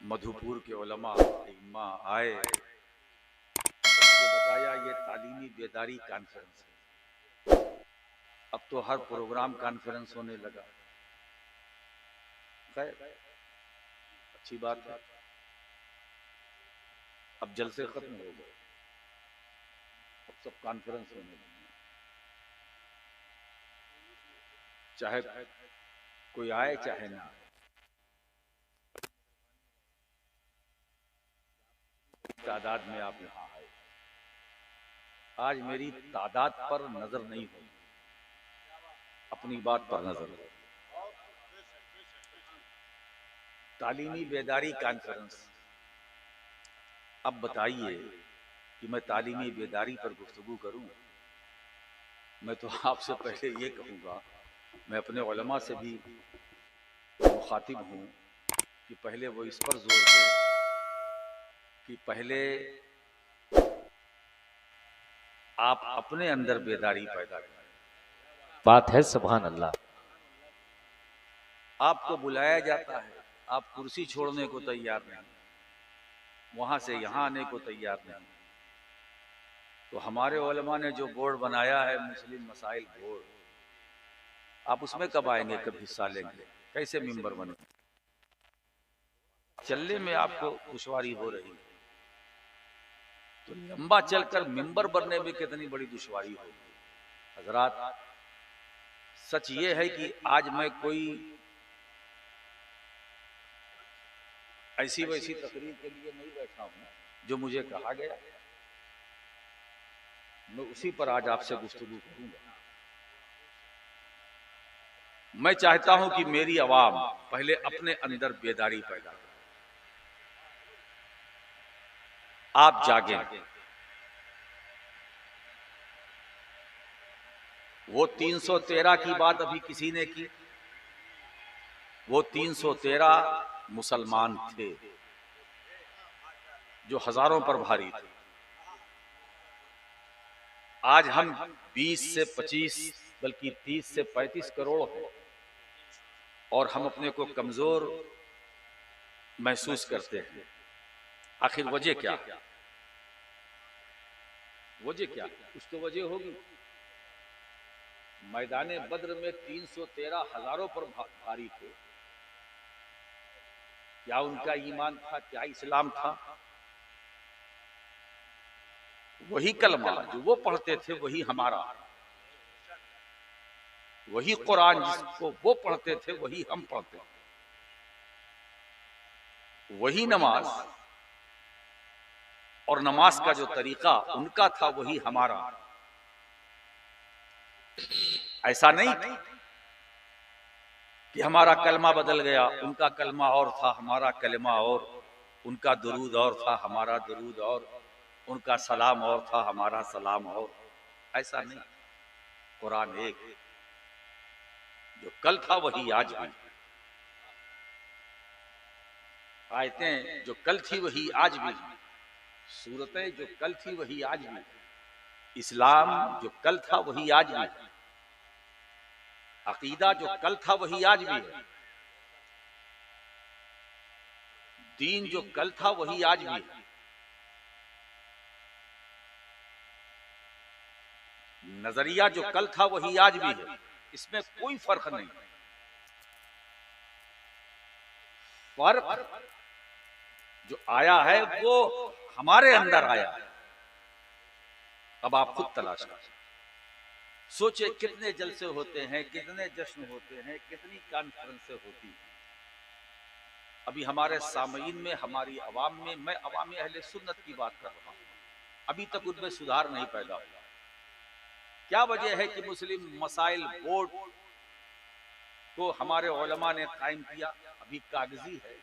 मधुपुर के उलमा इम्मा आए तो मुझे बताया ये तालीमी बेदारी कॉन्फ्रेंस है। अब तो हर प्रोग्राम कॉन्फ्रेंस होने लगा। खैर, अच्छी बात है। अब जलसे खत्म हो गए, अब सब कॉन्फ्रेंस होने लगे। चाहे कोई आए चाहे ना आए, तादाद में आप यहाँ आए। आज मेरी तादाद पर नजर नहीं होगी, अपनी बात पर नजर हो। तालीमी बेदारी कॉन्फ्रेंस। अब बताइए कि मैं तालीमी बेदारी पर गुफ्तगू करूं। मैं तो आपसे पहले ये कहूँगा, मैं अपने उलमा से भी मुखातिब हूँ कि पहले वो इस पर जोर दें कि पहले आप अपने अंदर बेदारी पैदा करें। बात है, सुभान अल्लाह। आपको बुलाया जाता है, आप कुर्सी छोड़ने को तैयार नहीं, वहां से यहाँ आने को तैयार नहीं। तो हमारे उलमा ने जो बोर्ड बनाया है, मुस्लिम मसाइल बोर्ड, आप उसमें कब आएंगे, कब हिस्सा लेंगे, कैसे मिंबर बनेंगे? चलने में आपको दुश्वारी हो रही है तो लंबा चलकर मिंबर बनने में कितनी बड़ी दुश्वारी होगी। हजरात, सच ये है कि आज मैं कोई ऐसी वैसी तकरीर के लिए नहीं बैठा हूं जो मुझे कहा गया, मैं उसी पर आज आपसे गुफ्तगू करूंगा। मैं चाहता हूं कि मेरी आवाम पहले अपने अंदर बेदारी पैदा करे। आप जागें। वो 313 की बात अभी किसी ने की, वो 313 मुसलमान थे जो हजारों पर भारी थे। आज हम 20 से 25 बल्कि 30 से 35 करोड़ हैं और हम अपने को कमजोर महसूस करते हैं। आखिर वजह क्या? वजह क्या? कुछ तो वजह होगी। मैदाने बद्र में 313 हजारों पर भारी थे। क्या उनका ईमान था? क्या इस्लाम था? वही कलमा जो वो पढ़ते थे वही हमारा, वही कुरान जिसको वो पढ़ते थे वही हम पढ़ते थे, वही नमाज और नमाज का जो तरीका उनका था वही हमारा। ऐसा नहीं कि हमारा कलमा बदल गया, उनका कलमा और था हमारा कलमा और, उनका दुरूद और था हमारा दुरूद और, उनका सलाम और था हमारा सलाम और। ऐसा नहीं। कुरान एक, जो कल था वही आज भी, आयतें जो कल थी वही आज भी, सूरतें जो कल थी वही आज भी, इस्लाम जो कल था वही आज भी, अकीदा जो कल था वही आज भी है, दीन जो कल था वही आज भी है, नजरिया जो कल था वही आज भी है। इसमें कोई फर्क नहीं। फर्क जो आया है वो हमारे अंदर आया है। अब आप खुद तलाश करें। सोचे कितने जलसे होते हैं, कितने जश्न होते हैं, कितनी कॉन्फ्रेंसें होती हैं। अभी हमारे सामईन में, हमारी अवाम में, मैं अवाम अहले सुन्नत की बात कर रहा हूं, अभी तक उनमें सुधार नहीं पैदा हुआ। क्या वजह है कि मुस्लिम मसाइल बोर्ड को हमारे उलमा ने कायम किया? अभी कागजी है।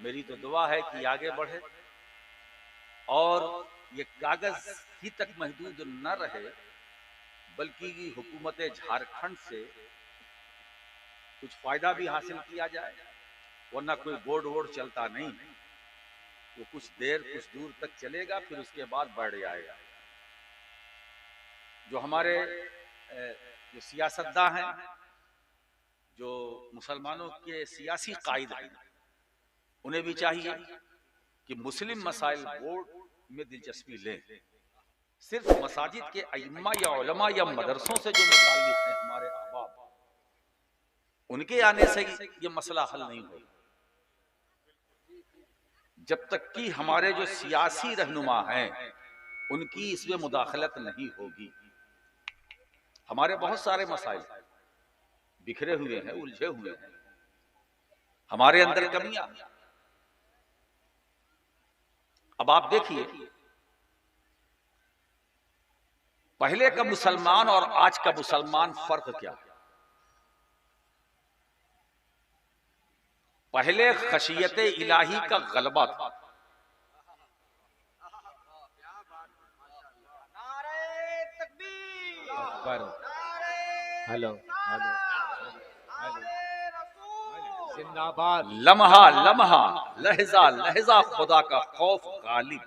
मेरी तो दुआ है कि आगे बढ़े और ये कागज ही तक महदूद न रहे, बल्कि हुकूमत झारखंड से कुछ फायदा भी हासिल किया जाए। वरना कोई बोर्ड वोर्ड चलता नहीं, वो कुछ देर कुछ दूर तक चलेगा, फिर उसके बाद बढ़ जाएगा। जो हमारे जो सियासतदां हैं, जो मुसलमानों के सियासी कायद हैं, उन्हें भी चाहिए कि मुस्लिम मसाइल बोर्ड में दिलचस्पी लें। सिर्फ मसाजिद के अइम्मा या उलमा या मदरसों से जो मुताल्लिक़ हैं हमारे अहबाब, उनके आने से ये मसला हल नहीं होगा। जब तक कि हमारे जो सियासी रहनुमा हैं उनकी इसमें मुदाखलत नहीं होगी। हमारे बहुत सारे मसाइल बिखरे हुए हैं, उलझे हुए हैं, हमारे अंदर कमियां। अब आप देखिए, पहले का मुसलमान और आज का मुसलमान फर्क क्या है? पहले खशियत इलाही का गलबा था, हेलो हेलो जिंदाबाद। लम्हा लम्हा लहजा लहजा खुदा का खौफ गालिब।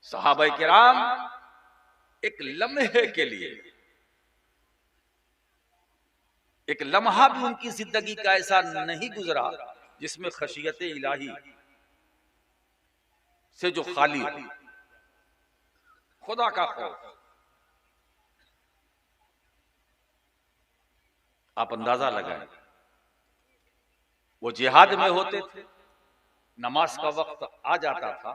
सहाबाए किराम एक लम्हे के लिए, एक लम्हा भी उनकी जिंदगी का ऐसा नहीं गुजरा जिसमें खशियत इलाही से जो खाली हो, खुदा का खौफ। आप अंदाजा लगाएं, वो जिहाद में होते थे, नमाज का वक्त आ जाता था,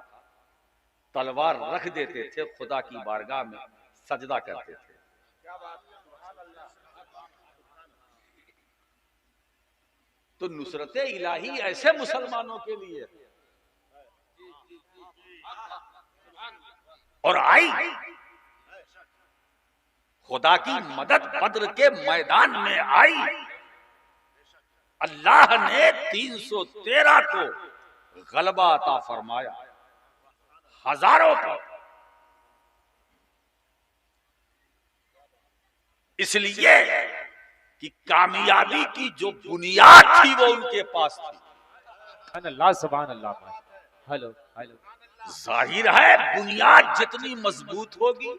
तलवार रख देते थे, खुदा की बारगाह में सजदा करते थे। तो नुसरत इलाही ऐसे मुसलमानों के लिए और आई, खुदा की मदद बद्र के मैदान में आई। अल्लाह ने 313 को गलबा अता फरमाया, हजारों को। इसलिए कि कामयाबी की जो बुनियाद थी वो उनके पास थी। अल्लाह सुभान अल्लाह। Hello hello. जाहिर है बुनियाद जितनी मजबूत होगी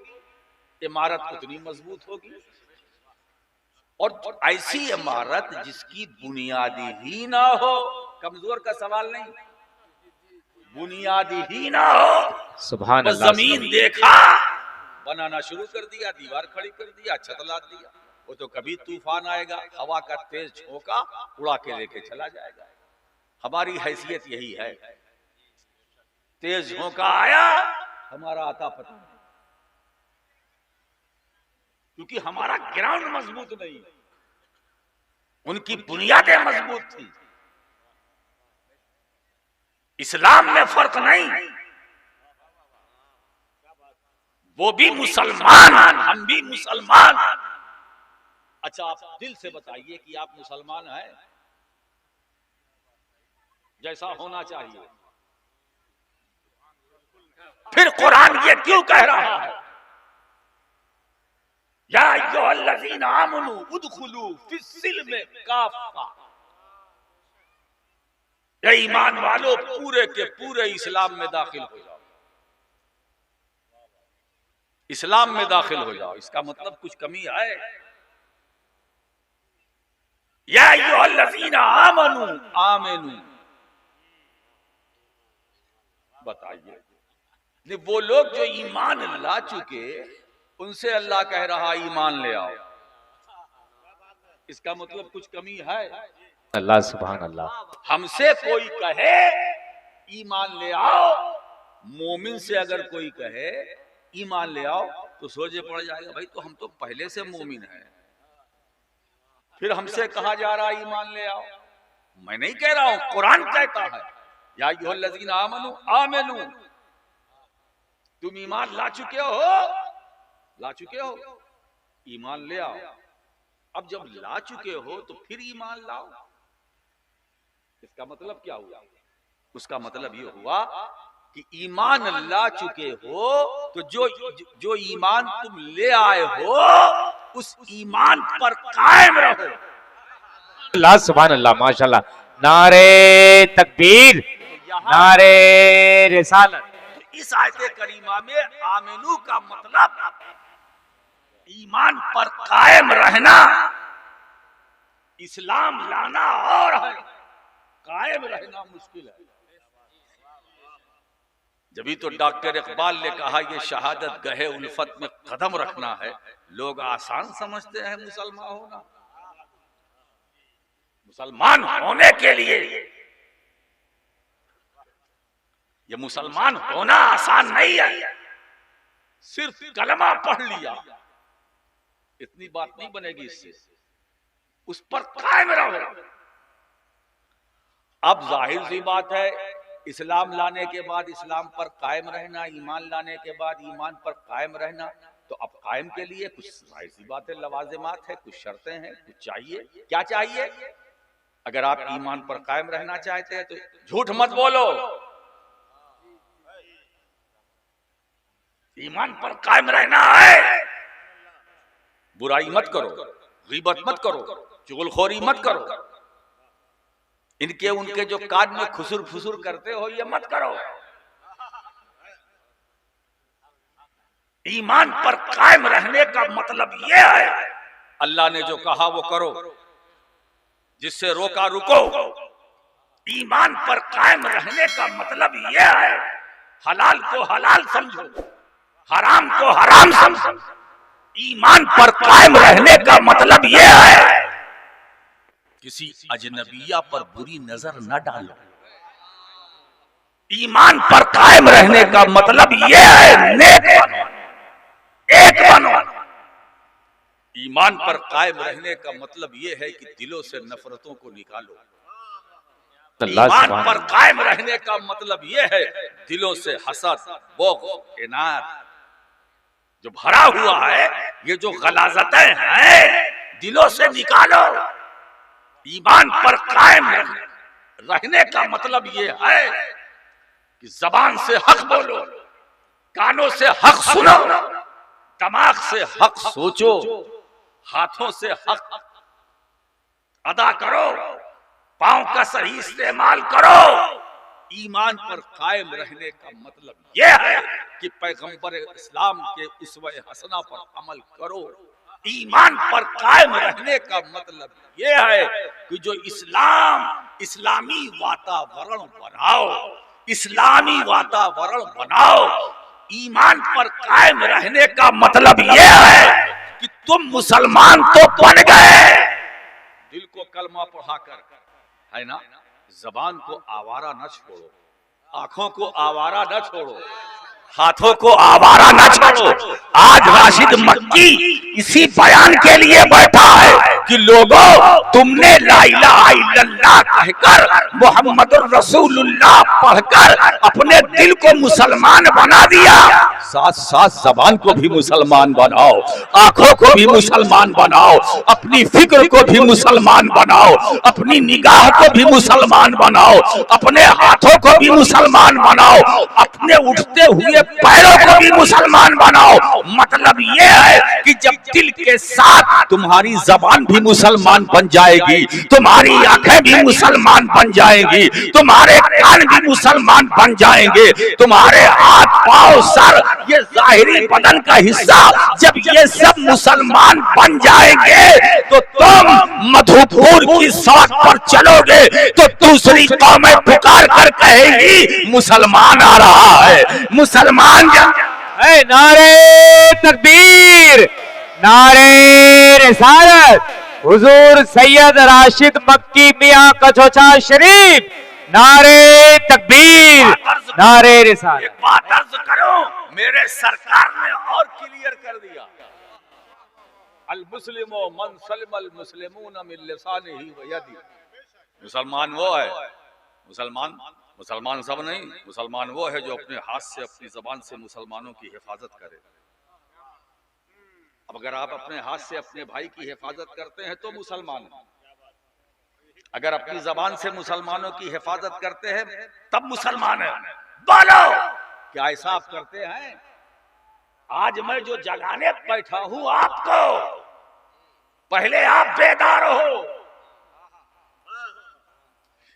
इमारत उतनी मजबूत होगी, और ऐसी इमारत जिसकी बुनियादी ही ना हो, कमजोर का सवाल नहीं, बुनियादी ही ना हो, सुभान अल्लाह। जमीन देखा, बनाना शुरू कर दिया, दीवार खड़ी कर दिया, छत लाद दिया, वो तो कभी तूफान आएगा, हवा का तेज झोंका उड़ा के लेके चला जाएगा। हमारी हैसियत यही है, तेज झोंका आया, हमारा आता पता नहीं, क्योंकि हमारा ग्राउंड मजबूत नहीं, उनकी बुनियादें मजबूत थी। इस्लाम में फर्क नहीं, वो भी मुसलमान, हम भी मुसलमान। अच्छा, आप दिल से बताइए कि आप मुसलमान हैं जैसा होना चाहिए। फिर कुरान ये क्यों कह रहा है, या अय्युहल्लज़ीना आमनू उदखुलू फिस्सिल्म काफ़ा, या ईमान वालों पूरे के पूरे इस्लाम में दाखिल हो जाओ, इस्लाम में दाखिल हो जाओ। इसका मतलब कुछ कमी है? या अय्युहल्लज़ीना आमनू, आमिनू, बताइए, वो लोग जो ईमान ला चुके उनसे अल्लाह कह रहा ईमान ले आओ। इसका मतलब कुछ कमी है? अल्लाह सुभान अल्लाह। हमसे कोई कहे ईमान ले आओ, मोमिन से अगर कोई कहे ईमान ले आओ तो सोचे पड़ जाएगा, भाई तो हम तो पहले से मोमिन हैं, फिर हमसे कहा जा रहा ईमान ले आओ। मैं नहीं कह रहा हूं, कुरान कहता है या अय्युहल्लज़ीना आमनू आमिनू, तुम ईमान ला चुके हो, ईमान ले आओ। अब जब ला चुके हो तो फिर ईमान लाओ। इसका मतलब क्या हुआ? उसका मतलब ये हुआ कि ईमान ला चुके हो तो जो ईमान तुम ले आए हो उस ईमान पर कायम रहो। अल्लाह सुभान अल्लाह, माशाल्लाह। नारे तकबीर, नारे रिसालत। इस आयत करीमा में आमिनू का मतलब ईमान पर कायम रहना। इस्लाम लाना और है, कायम रहना मुश्किल है। जभी तो डॉक्टर इकबाल ने कहा ये शहादत गहे उल्फत में कदम रखना है। लोग आसान समझते हैं मुसलमान होना। मुसलमान होने के लिए ये मुसलमान होना आसान नहीं है। सिर्फ कलमा पढ़ लिया इतनी बात नहीं बनेगी, इससे उस पर कायम रहो। अब जाहिर सी बात है, इस्लाम लाने के बाद इस्लाम पर कायम रहना, ईमान लाने के बाद ईमान पर कायम रहना। तो अब कायम के लिए कुछ जाहिर सी बात है, लवाजिमात है, कुछ शर्तें हैं, कुछ चाहिए। क्या चाहिए? अगर आप ईमान पर कायम रहना चाहते हैं तो झूठ मत बोलो, ईमान पर कायम रहना है। बुराई मत करो, गीबत मत करो, चुगलखोरी मत करो, इनके उनके जो कान में खुसुर फुसुर करते हो ये मत करो। ईमान पर कायम रहने का मतलब ये है, अल्लाह ने जो कहा वो करो, जिससे रोका रुको। ईमान पर कायम रहने का मतलब ये है, हलाल को हलाल समझो, हराम को हराम समझो। ईमान पर कायम रहने का मतलब ये है, किसी अजनबिया पर बुरी नजर न डालो। ईमान पर कायम रहने का मतलब ये है, नेक बनो, एक बनो। ईमान पर कायम रहने का मतलब ये है कि दिलों से नफरतों को निकालो। ईमान पर कायम रहने का मतलब ये है, दिलों से हसद, बुग़्ज़, इनाद जो भरा हुआ है, ये जो गलाज़तें हैं, दिलों से निकालो। ईमान पर कायम रहने का मतलब ये है कि जबान से हक बोलो, कानों से हक सुनो, दिमाग से हक सोचो, हाथों से हक अदा करो, पांव का सही इस्तेमाल करो। ईमान पर कायम रहने का मतलब यह है कि पैगंबर इस्लाम के उसवे हसना पर अमल करो। ईमान पर कायम रहने का मतलब यह है कि जो इस्लामी वातावरण बनाओ, इस्लामी वातावरण बनाओ। ईमान पर कायम रहने का मतलब यह है कि तुम मुसलमान तो बन गए, दिल को कलमा पढ़ाकर, है ना, जबान को आवारा न छोड़ो, आंखों को आवारा न छोड़ो, हाथों को आवारा न छोड़ो। आज राशिद मक्की इसी बयान के लिए बैठा है कि लोगों, तुमने ला इलाहा इल्लल्लाह कहकर, मुहम्मदुर रसूलुल्लाह पढ़कर अपने दिल को मुसलमान बना दिया, साथ साथ जबान को भी मुसलमान बनाओ, आंखों को भी मुसलमान बनाओ, अपनी फिक्र को भी मुसलमान बनाओ, अपनी निगाह को भी मुसलमान बनाओ, अपने हाथों को भी मुसलमान बनाओ, अपने उठते हुए पैरों को भी मुसलमान बनाओ। मतलब ये है कि जब दिल के साथ तुम्हारी जबान भी मुसलमान बन जाएगी, तुम्हारी आंखें भी मुसलमान बन जाएंगी, तुम्हारे कान भी मुसलमान बन जाएंगे, तुम्हारे हाथ पांव सर ये जाहिरी बदन का हिस्सा जब ये सब मुसलमान बन जाएंगे तो तुम मधुपुर की सड़क पर चलोगे तो दूसरी कौमें पुकार कर कहेगी मुसलमान आ रहा है, मुसलमान है। नारे तकबीर, नारे रिसालत, हुजूर सैयद राशिद मक्की मियां कचौचा शरीफ, नारे तकबीर, नारे रिसालत। एक बात अर्ज करो, मेरे सरकार ने और क्लियर कर दिया, अल मुस्लिमो मन सलिमल मुस्लिमून मिन लिसानिही व यदिही। मुसलमान वो है, मुसलमान सब नहीं, मुसलमान वो है जो अपने हाथ से, अपनी जबान से मुसलमानों की हिफाजत करे। अब अगर आप अपने हाथ से अपने भाई की हिफाजत करते हैं तो मुसलमान, अगर अपनी जबान से मुसलमानों की हिफाजत करते हैं तब मुसलमान है। बोलो, क्या ऐसा आप करते हैं? आज मैं जो जगाने बैठा हूं आपको, पहले आप बेदार हो,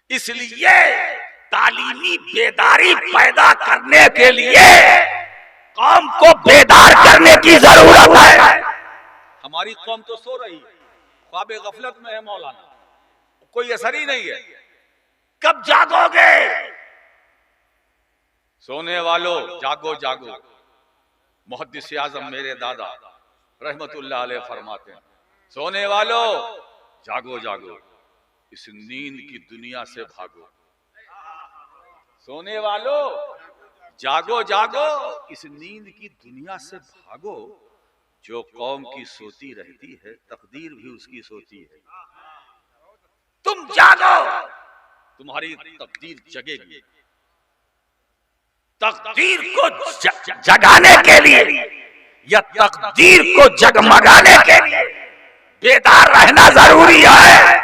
इसलिए तालीमी बेदारी पैदा करने के लिए कौम को बेदार करने की जरूरत है। हमारी कौम तो सो रही है, ख्वाब गफलत में है मौलाना। कोई असर ही नहीं है। कब जागोगे? सोने वालों जागो जागो। मुहद्दिस आज़म मेरे दादा रहमतुल्लाह अलैह फरमाते हैं, सोने वालों जागो जागो, इस नींद की दुनिया से भागो। सोने वालों जागो जागो, इस नींद की दुनिया से भागो। जो कौम की सोती रहती है, तकदीर भी उसकी सोती है। तुम जागो, तुम्हारी तकदीर जगेगी। तकदीर को जगाने के लिए या तकदीर को जगमगाने के लिए बेदार रहना जरूरी है।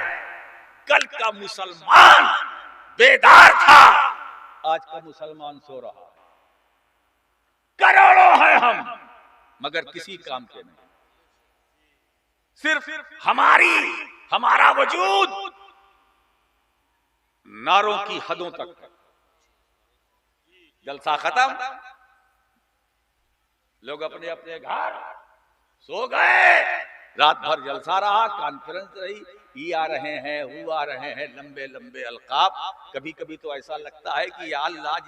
कल का मुसलमान बेदार था, आज का मुसलमान सो रहा है। करोड़ों हैं हम, मगर किसी काम के नहीं। सिर्फ हमारा वजूद नारों की हदों तक है। जलसा खत्म, लोग अपने अपने घर सो गए। रात भर जलसा रहा, कॉन्फ्रेंस रही, ये आ रहे हैं, वो आ रहे हैं, लंबे लंबे अलकाब। कभी कभी तो ऐसा लगता है कि या अल्लाह,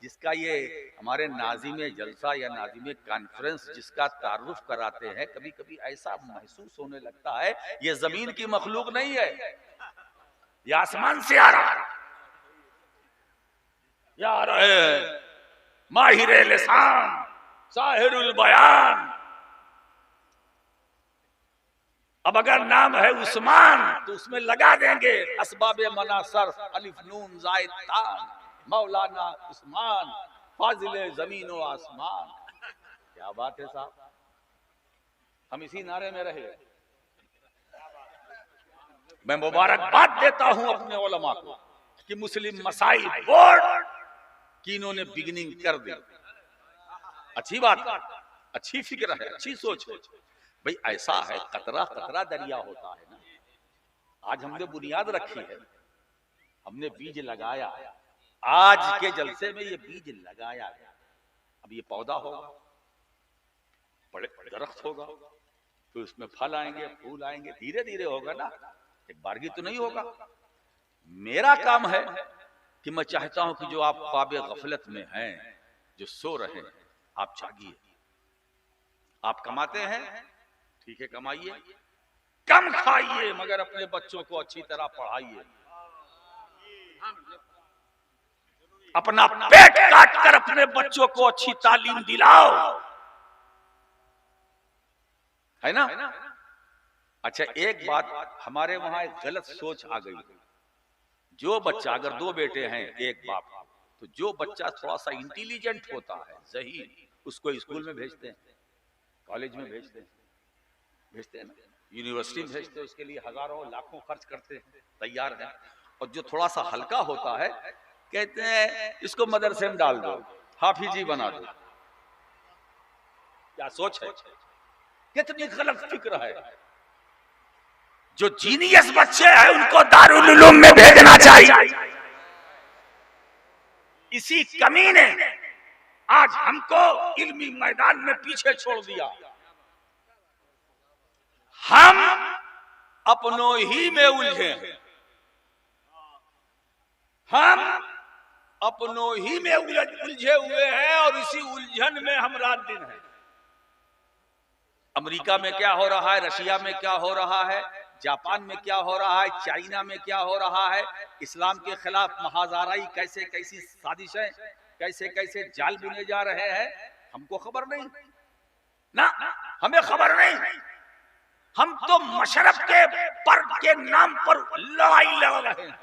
जिसका ये हमारे नाज़िम जलसा या नाज़िम कॉन्फ्रेंस जिसका तारुफ कराते हैं, कभी कभी ऐसा महसूस होने लगता है ये जमीन की मखलूक नहीं है, ये आसमान से आ रहा है। या रहे माहिर लिसान साहिरुल बयान। अब अगर नाम है उस्मान तो उसमें लगा देंगे असबाबे मनासर अलिफ नून जायद ता, मौलाना उस्मान फाजिले जमीन व आसमान। क्या बात है साहब, हम इसी नारे में रहे। मैं मुबारकबाद देता हूं अपने उलमा को कि मुस्लिम मसाइल बोर्ड की इन्होंने बिगिनिंग कर दी। अच्छी बात, अच्छी फिक्र है, अच्छी सोच है। भाई ऐसा है, कतरा कतरा दरिया होता है ना। आज हमने बुनियाद रखी है, हमने बीज लगाया, आज के जलसे में ये बीज लगाया गया। अब ये पौधा होगा, बड़े दरख्त होगा, तो इसमें फल आएंगे, फूल आएंगे, धीरे धीरे होगा ना, एक बारगी तो नहीं होगा। मेरा काम है कि मैं चाहता हूं कि जो आप ख्वाब गफलत में हैं, जो सो रहे हैं, आप जागिए। आप कमाते हैं, ठीक है, कमाइए, कम खाइए, मगर अपने बच्चों को अच्छी तरह पढ़ाइए। अपना पेट काट कर अपने बच्चों को अच्छी तालीम दिलाओ, है ना। अच्छा, एक बात हमारे वहां एक गलत सोच आ गई। जो बच्चा, अगर दो बेटे हैं एक बाप, तो जो बच्चा थोड़ा सा इंटेलिजेंट होता है, ज़हीन, उसको स्कूल में भेजते हैं, कॉलेज में भेजते हैं ना, यूनिवर्सिटी में भेजते हैं, उसके लिए हजारों लाखों खर्च करते हैं, तैयार हैं। और जो थोड़ा सा हल्का होता है, कहते हैं इसको मदरसे में डाल दो, हाफिजी बना दो। क्या सोच है, कितनी गलत फिक्र है। जो जीनियस बच्चे हैं उनको दारुल उलूम में भेजना चाहिए। इसी कमी ने आज हमको इल्मी मैदान में पीछे छोड़ दिया। हम अपनों ही में उलझे हैं, हम अपनों ही में उलझे हुए हैं, और इसी उलझन में हम रात दिन हैं। अमेरिका में क्या हो रहा है, रशिया में क्या हो रहा है, जापान में क्या हो रहा है, चाइना में क्या हो रहा है, इस्लाम के खिलाफ महाजाराई कैसे कैसी साजिशें, कैसे कैसे जाल बुने जा रहे हैं, हमको खबर नहीं ना, हमें खबर नहीं। हम तो मशरफ के पर्व के नाम पर लड़ाई लड़ रहे हैं।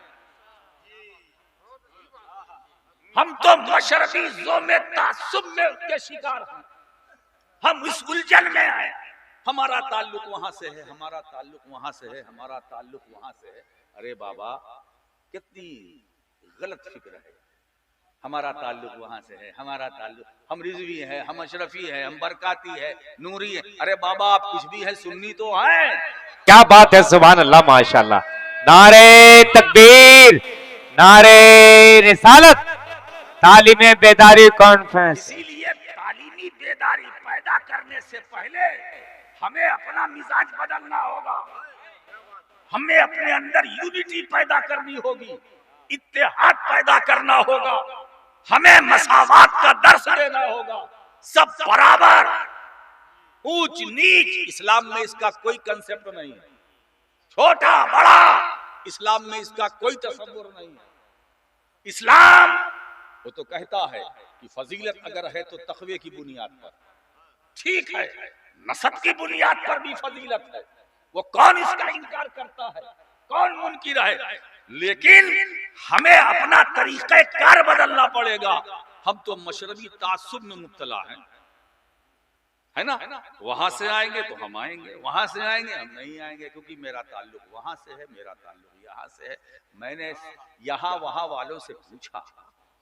हम तो मशरफी ज़ो में तासुब में के शिकार हैं। हम इस उलझन में आए, हमारा ताल्लुक वहां से है, हमारा ताल्लुक वहां से है, हमारा ताल्लुक वहां से है। अरे बाबा, कितनी गलत फिक्र है। हमारा ताल्लुक वहां से है, हमारा ताल्लुक, हम रिजवी है, हम अशरफी है, हम बरकाती है, नूरी है। अरे बाबा, आप कुछ भी है, सुन्नी तो हैं। क्या बात है, सुभान अल्लाह, माशाल्लाह। नारे तकबीर, नारे रिसालत, तालीमे बेदारी कॉन्फ्रेंस। इसीलिए तालीमी बेदारी पैदा करने से पहले हमें अपना मिजाज बदलना होगा, हमें अपने अंदर यूनिटी पैदा करनी होगी, इत्तेहाद पैदा करना होगा, हमें मसावात का दर्स देना होगा, सब बराबर, ऊंच नीच इस्लाम में इसका कोई कंसेप्ट नहीं है, छोटा बड़ा इस्लाम में इसका कोई तसव्वुर नहीं है। इस्लाम वो तो कहता है कि फजीलत अगर है तो तकवे की बुनियाद पर, ठीक है, नसब की बुनियाद पर भी फजीलत है, वो कौन इसका इनकार करता है, कौन मुनकिर है, लेकिन हमें अपना तरीक़े कार बदलना पड़ेगा। हम तो मशरबी तासुब में मुब्तला हैं, है ना, वहां से आएंगे तो हम आएंगे, वहां से आएंगे हम नहीं आएंगे, क्योंकि मेरा ताल्लुक वहां से है, मेरा ताल्लुक यहाँ से है। मैंने यहाँ वहां वालों से पूछा,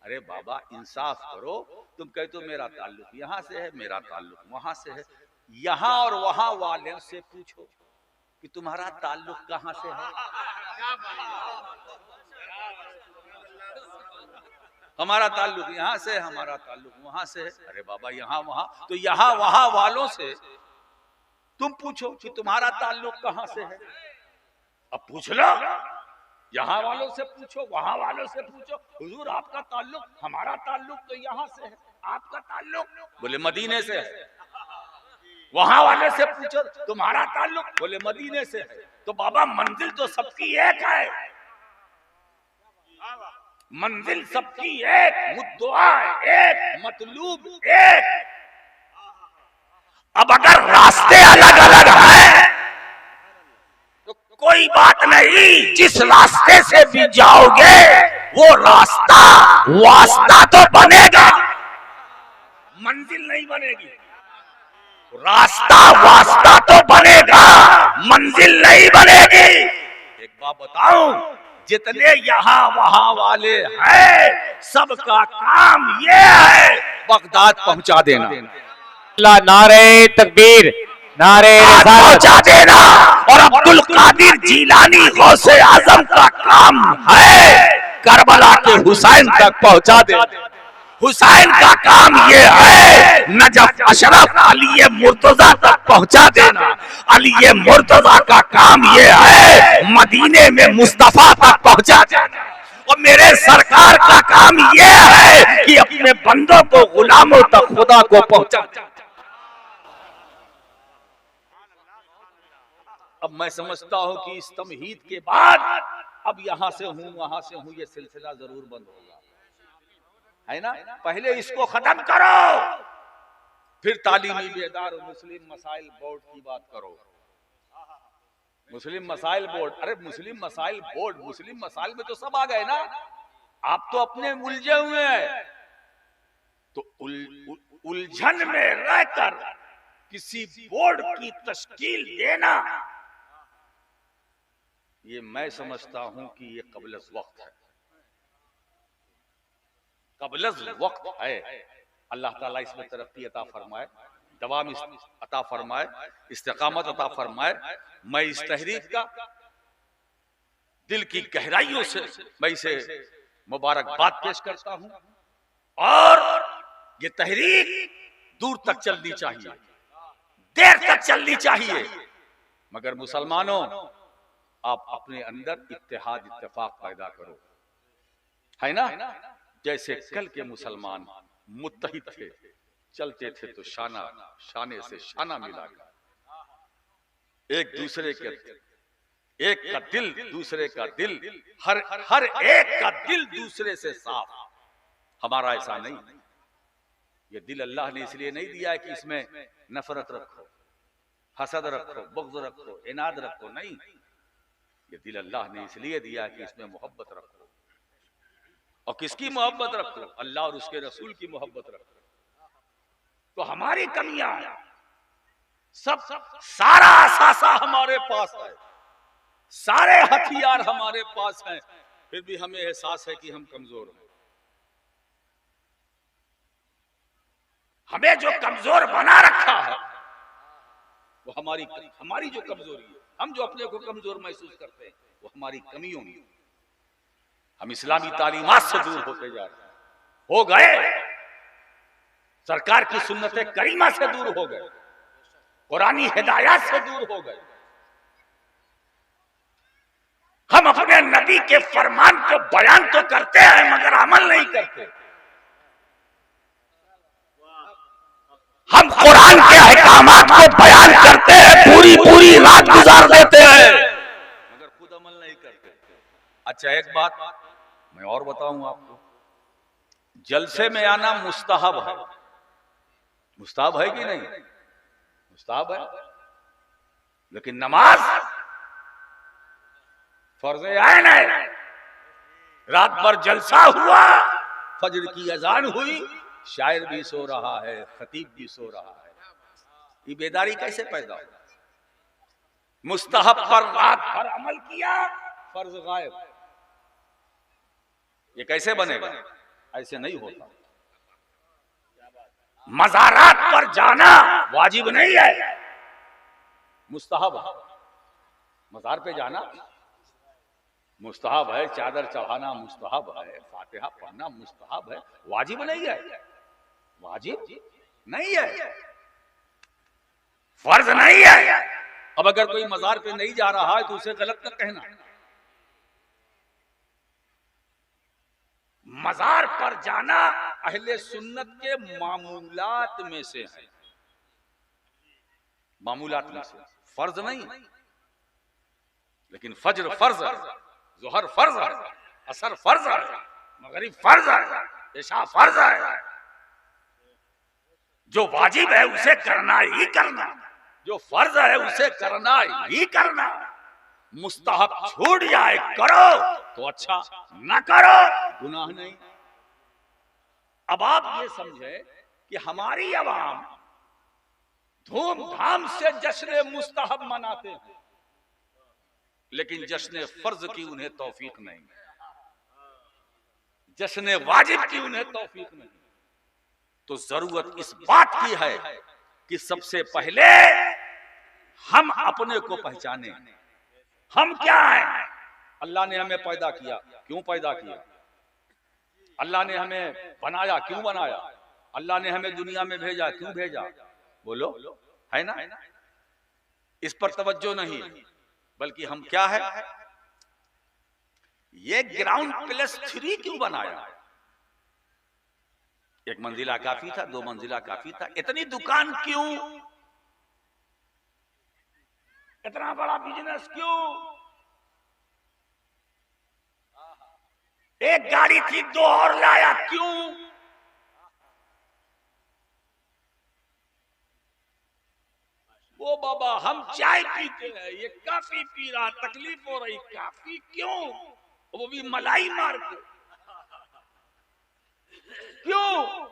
अरे बाबा इंसाफ करो, तुम कहते हो मेरा ताल्लुक यहाँ से है, मेरा ताल्लुक वहां से है, यहाँ और वहां वालों से पूछो कि तुम्हारा ताल्लुक कहाँ से है। हमारा ताल्लुक यहाँ से, हमारा ताल्लुक वहां से है। अरे बाबा यहाँ वहां, तो यहाँ वहां वालों से तुम पूछो कि तुम्हारा ताल्लुक कहाँ से है। अब पूछ लो, यहाँ वालों से पूछो, वहां वालों से पूछो, हुजूर आपका ताल्लुक, हमारा ताल्लुक तो यहाँ से है, आपका ताल्लुक, बोले मदीने से है। वहां वाले से पूछो तुम्हारा ताल्लुक, बोले मदीने से है। तो बाबा मंजिल तो सबकी एक है, मंजिल सबकी एक, मुद्दुआ एक, मतलूब एक। अब अगर रास्ते अलग अलग हैं तो कोई बात नहीं, जिस रास्ते से भी जाओगे वो रास्ता वास्ता तो बनेगा, मंजिल नहीं बनेगी। रास्ता वास्ता तो बनेगा, मंजिल नहीं बनेगी। एक बात बताऊं, जितने यहाँ वहां वाले हैं सबका काम ये है बगदाद पहुंचा देना, नारे तकबीर, नारे पहुंचा देना। और अब्दुल कादिर जीलानी गौसे आजम का काम है करबला के हुसैन तक पहुंचा देना। हुसैन का काम ये है नजफ अशरफ अली मुर्तजा तक पहुंचा देना। अली मुर्तजा का काम ये है मदीने में मुस्तफा तक पहुंचा देना। और मेरे सरकार का काम ये है कि अपने बंदों को, गुलामों तक खुदा को पहुंचा। अब मैं समझता हूं कि इस तमहीद के बाद अब यहां से हूं वहां से हूं ये सिलसिला जरूर बंद होगा, है ना। पहले इसको खत्म करो, फिर तालीमी बेदार और मुस्लिम मसाइल बोर्ड की बात करो। मुस्लिम मसाइल बोर्ड, अरे मुस्लिम मसाइल बोर्ड, मुस्लिम मसाइल में तो सब आ गए ना, आप तो अपने उलझे हुए हैं। तो उलझन में रहकर किसी बोर्ड की तश्कील देना, ये मैं समझता हूं कि ये कबल वक्त है, कबल वक्त है। अल्लाह ताला इसमें तरक्की अता फरमाए, दवाम अता फरमाए, इस्तिकामत अता फरमाए। मैं इस तहरीक का दिल की गहराइयों से मैं इसे मुबारकबाद पेश करता हूं। और ये तहरीक दूर तक चलनी चाहिए, देर तक चलनी चाहिए, मगर मुसलमानों आप अपने अंदर इत्तेहाद इत्तेफाक पैदा करो, है ना। जैसे कल के मुसलमान मुत्तहिद थे, चलते थे तो शाने से शाना मिलाकर, एक दूसरे के, एक का दिल दूसरे का दिल, हर एक का दिल दूसरे से साफ। हमारा ऐसा नहीं, ये दिल अल्लाह ने इसलिए नहीं दिया है कि इसमें नफरत रखो, हसद रखो, बुग़्ज़ रखो, इनाद रखो, नहीं। ये दिल अल्लाह ने इसलिए दिया कि इसमें मोहब्बत रखो। और किसकी मोहब्बत रखो? अल्लाह और उसके रसूल की मोहब्बत रखो। तो हमारी कमियां सब सारा असासा हमारे पास है, सारे हथियार हमारे पास हैं, फिर भी हमें एहसास है कि हम कमजोर हैं। हमें जो कमजोर बना रखा है वो हमारी जो कमजोरी है, हम जो अपने को कमजोर महसूस करते हैं, वो हमारी कमियों में। हम इस्लामी तालीमात से दूर होते जा रहे हैं, हो गए, सरकार की सुन्नत करीमा से दूर हो गए, कुरानी हिदायत से दूर हो गए। हम अपने नबी के फरमान को बयान तो करते हैं मगर अमल नहीं करते। हम कुरान के अहकामात को बयान करते हैं, पूरी पूरी रात गुजार देते हैं मगर खुद अमल नहीं करते। अच्छा एक बात मैं और बताऊं आपको, जलसे में आना मुस्तहब है। मुस्तहब है कि नहीं? मुस्तहब है, लेकिन नमाज फर्ज ऐन है। रात भर जलसा हुआ, फजर की अजान हुई, शायर भी सो रहा है, खतीब भी सो रहा है, ये बेदारी कैसे पैदा हो? मुस्तहब पर रात भर अमल किया, फर्ज गायब, ये कैसे बनेगा? ऐसे नहीं होता। मज़ारात पर जाना वाजिब नहीं है, मुस्तहब है। मज़ार पे जाना मुस्तहब है, चादर चढ़ाना मुस्तहब है, फातिहा पढ़ना मुस्तहब है, वाजिब नहीं है। वाजिब नहीं है, फर्ज नहीं है। अब अगर कोई मज़ार पे नहीं जा रहा है तो उसे गलत न कहना। मज़ार पर जाना अहले सुन्नत के मामूलात में से है, मामूलात में से, फर्ज नहीं। लेकिन फज्र फर्ज है, ज़ोहर फर्ज है, असर फर्ज है, मगरिब फर्ज है, इशा फर्ज है। जो वाजिब है उसे करना ही करना, जो फर्ज है उसे करना ही करना। मुस्तहब छूट जाए करो तो अच्छा, न करो गुनाह नहीं। अब आप ये समझे कि हमारी अवाम धूमधाम से जश्न मुस्तहब मनाते हैं, लेकिन जश्न फर्ज की उन्हें तौफीक नहीं, जश्न वाजिब की उन्हें तौफीक नहीं। तो जरूरत इस बात की है कि सबसे पहले हम अपने को पहचाने। हम क्या हैं? अल्लाह ने हमें पैदा किया, क्यों पैदा किया? अल्लाह ने हमें बनाया, क्यों बनाया? अल्लाह ने हमें दुनिया में भेजा, क्यों भेजा? बोलो, है ना? इस पर तवज्जो नहीं, बल्कि हम क्या है? ये ग्राउंड प्लस 3 क्यों बनाया? एक मंजिला काफी था, 2 मंजिला काफी था, इतनी दुकान क्यों? इतना बड़ा बिजनेस क्यों? एक गाड़ी थी, 2 और लाया, क्यों? वो बाबा हम चाय पीते हैं, ये काफी पी रहा, तकलीफ हो रही, काफी क्यों? वो भी मलाई मार के, क्यों?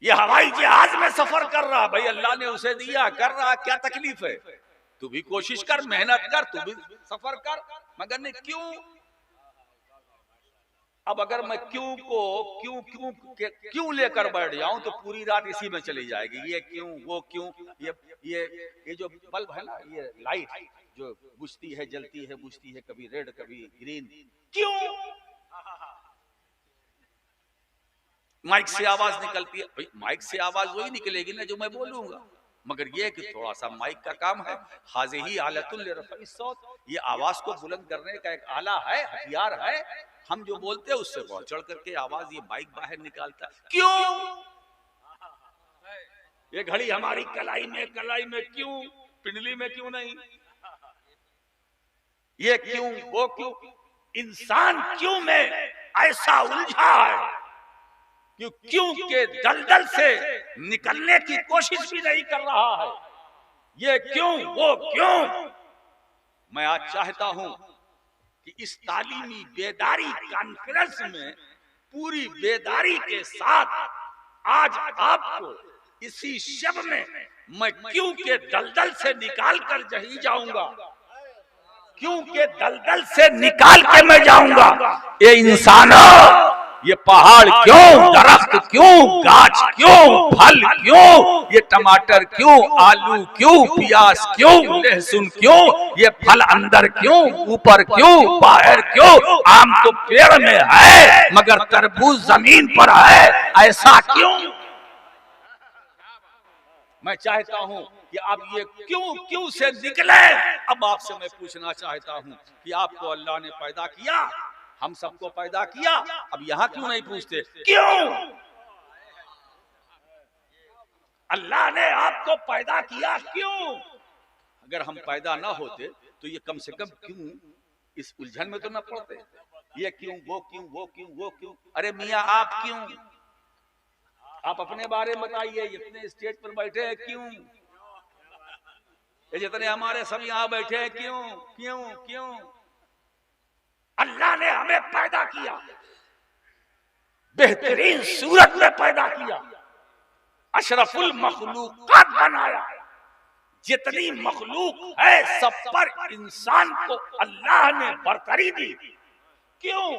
ये हवाई जहाज में सफर कर रहा, भाई अल्लाह ने उसे दिया, कर रहा, क्या तकलीफ है? तू भी कोशिश कर, मेहनत कर, तू भी सफर कर, मगर नहीं, क्यों? अब अगर मैं क्यों को क्यों लेकर बैठ जाऊं तो पूरी रात इसी में चली जाएगी। ये क्यों, वो क्यों, ये जो बल्ब है ना, ये लाइट जो बुझती है, जलती है, बुझती है, कभी रेड कभी ग्रीन, क्यों? माइक से आवाज निकलती है, भाई माइक से आवाज वही निकलेगी ना जो मैं बोलूंगा, मगर ये कि थोड़ा सा माइक का काम है। हाज़िही आलतुल लिरफ़ई सौत, ये आवाज को बुलंद करने का एक आला है, हथियार है। हम जो बोलते हैं उससे बढ़ चढ़ करके आवाज ये माइक बाहर निकालता है, क्यों? ये घड़ी हमारी कलाई में क्यों? पिंडली में क्यों नहीं? ये क्यों, वो क्यों? इंसान क्यों में ऐसा उलझा है, क्यों के दलदल से निकलने की कोशिश भी नहीं कर रहा है। ये क्यों, वो क्यों? मैं आज चाहता हूं कि इस तालीमी बेदारी कॉन्फ्रेंस में पूरी बेदारी के साथ आज आपको इसी शब में मैं क्यों के दलदल से निकाल कर जही जाऊंगा, क्यों के दलदल से निकाल के मैं जाऊंगा। ये इंसानों, ये पहाड़ क्यों, दरख्त क्यों, गाछ क्यों, फल क्यों, ये टमाटर क्यों, आलू क्यों, प्याज क्यों, लहसुन क्यों, ये फल अंदर क्यों, ऊपर क्यों, बाहर क्यों? आम तो पेड़ में है मगर तरबूज जमीन पर है, ऐसा क्यों? मैं चाहता हूं कि अब ये क्यों क्यों से निकले। अब आपसे मैं पूछना चाहता हूं कि आपको अल्लाह ने पैदा किया, हम सबको पैदा किया, अब यहां क्यों नहीं पूछते क्यों? अल्लाह ने आपको पैदा किया क्यों? अगर हम पैदा ना होते तो ये कम से कम क्यों इस उलझन में तो ना पड़ते, ये क्यों वो क्यों वो क्यों वो क्यों। अरे मियाँ आप क्यों, आप अपने बारे में बताइए, इतने स्टेज पर बैठे हैं क्यों, ये जितने हमारे सब यहाँ बैठे हैं क्यों क्यों क्यों? अल्लाह ने हमें पैदा किया, बेहतरीन सूरत में पैदा किया, अशरफुल मखलूकात बनाया, जितनी मखलूक है सब पर इंसान को अल्लाह ने बरतरी दी। क्यों?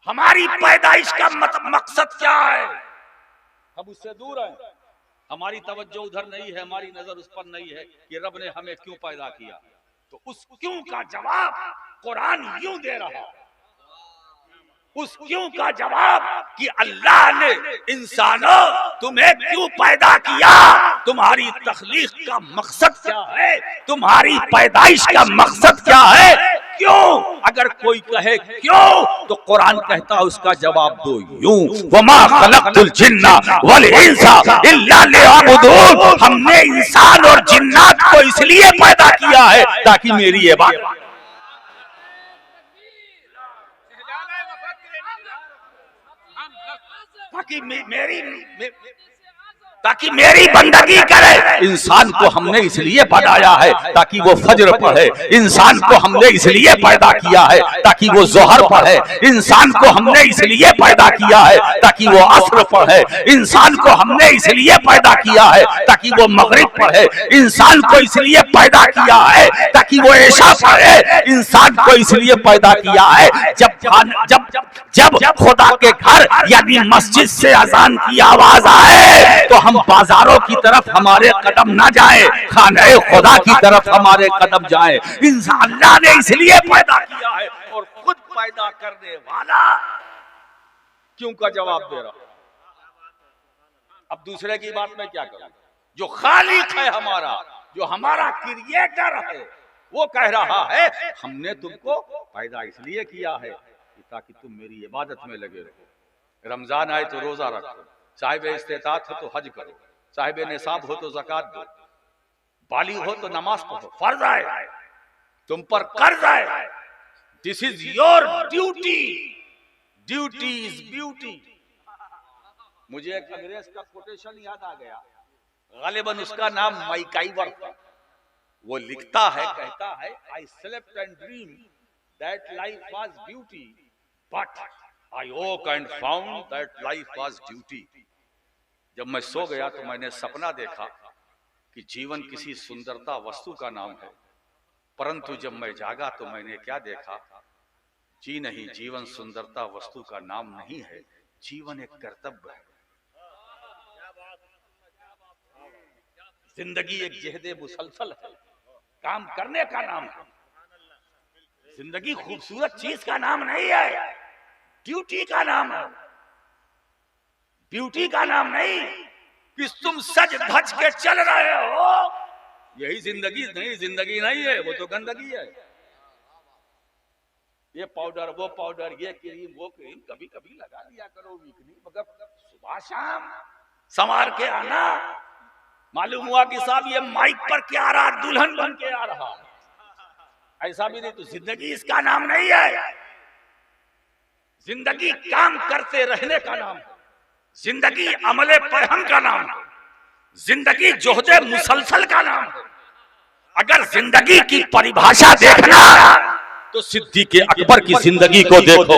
हमारी पैदाइश का मकसद क्या है? हम उससे दूर हैं, हमारी तवज्जो उधर नहीं है, हमारी नजर उस पर नहीं है कि रब ने हमें क्यों पैदा किया। तो उस क्यों का जवाब कुरान यूं दे रहा है, उस क्यों का जवाब कि अल्लाह ने इंसानों तुम्हें क्यों पैदा किया, तुम्हारी तख्लीक का मकसद क्या है, तुम्हारी पैदाइश का मकसद क्या है, क्यों? अगर कोई कहे क्यों तो कुरान कहता है उसका जवाब दो यूं, वमा खलक़तुल जिन्ना वल इंसा इल्ला लियअबुदून। हमने इंसान और जिन्नात को इसलिए पैदा किया है ताकि मेरी इबादत, ताकि मेरी बंदगी करे। इंसान को हमने इसलिए बनाया है ताकि वो फज्र पढ़े, इंसान को हमने इसलिए पैदा किया है ताकि वो जोहर पढ़े, इंसान को हमने इसलिए पैदा किया है ताकि वो असर पढ़े, इंसान को हमने इसलिए पैदा किया है ताकि वो मगरिब पढ़े, इंसान को इसलिए पैदा किया है ताकि वो इशा पढ़े, इंसान को इसलिए पैदा किया है जब खुदा के घर यानी मस्जिद से अजान की आवाज आए तो हम बाजारों की तरफ हमारे कदम ना जाए, खाने खुदा की तरफ हमारे कदम जाए। इंसान अल्लाह ने इसलिए पैदा किया है और खुद पैदा करने वाला क्यों का जवाब दे रहा। अब दूसरे की बात में क्या करूं? जो खालिक है हमारा, जो हमारा क्रिएटर है, वो कह रहा है हमने तुमको पैदा इसलिए किया है ताकि तुम मेरी इबादत में लगे रहो। रमजान आए तो रोजा रखो, साहिब इस्तेताअत हो तो हज करो, साहिब निसाब हो तो ज़कात दो, बालिग हो तो नमाज पढ़ो, फर्ज आए तुम पर कर्ज आए। This is your duty, duty is beauty. मुझे एक अंग्रेज का कोटेशन याद आ गया, गालिबन उसका नाम मैकाइवर था। वो लिखता है, कहता है I slept and dream that life was beauty but I woke and found that life was duty। जब मैं सो गया तो मैंने सपना देखा कि जीवन किसी सुंदरता वस्तु का नाम है, परंतु जब मैं जागा तो मैंने क्या देखा, जी नहीं, जीवन सुंदरता वस्तु का नाम नहीं है, जीवन एक कर्तव्य है। जिंदगी एक जहदे मुसलसल है, काम करने का नाम है। जिंदगी खूबसूरत चीज का नाम नहीं है, ड्यूटी का नाम है, ब्यूटी का नाम नहीं कि तुम सज धज के चल रहे हो, यही जिंदगी नहीं, जिंदगी नहीं है, वो तो गंदगी है। ये पाउडर वो पाउडर, ये क्रीम वो क्रीम कभी कभी लगा लिया करो वीकली, मगर सुबह शाम संवार के आना। मालूम हुआ कि साहब ये माइक पर क्या आ रहा, दुल्हन बन के आ रहा, ऐसा भी नहीं। तो जिंदगी इसका नाम नहीं है, जिंदगी काम करते रहने का नाम है, जिंदगी अमले परहम का नाम है, जिंदगी जोहदे मुसलसल का नाम है। अगर जिंदगी की परिभाषा देखना तो सिद्दीक़ अकबर की जिंदगी को देखो,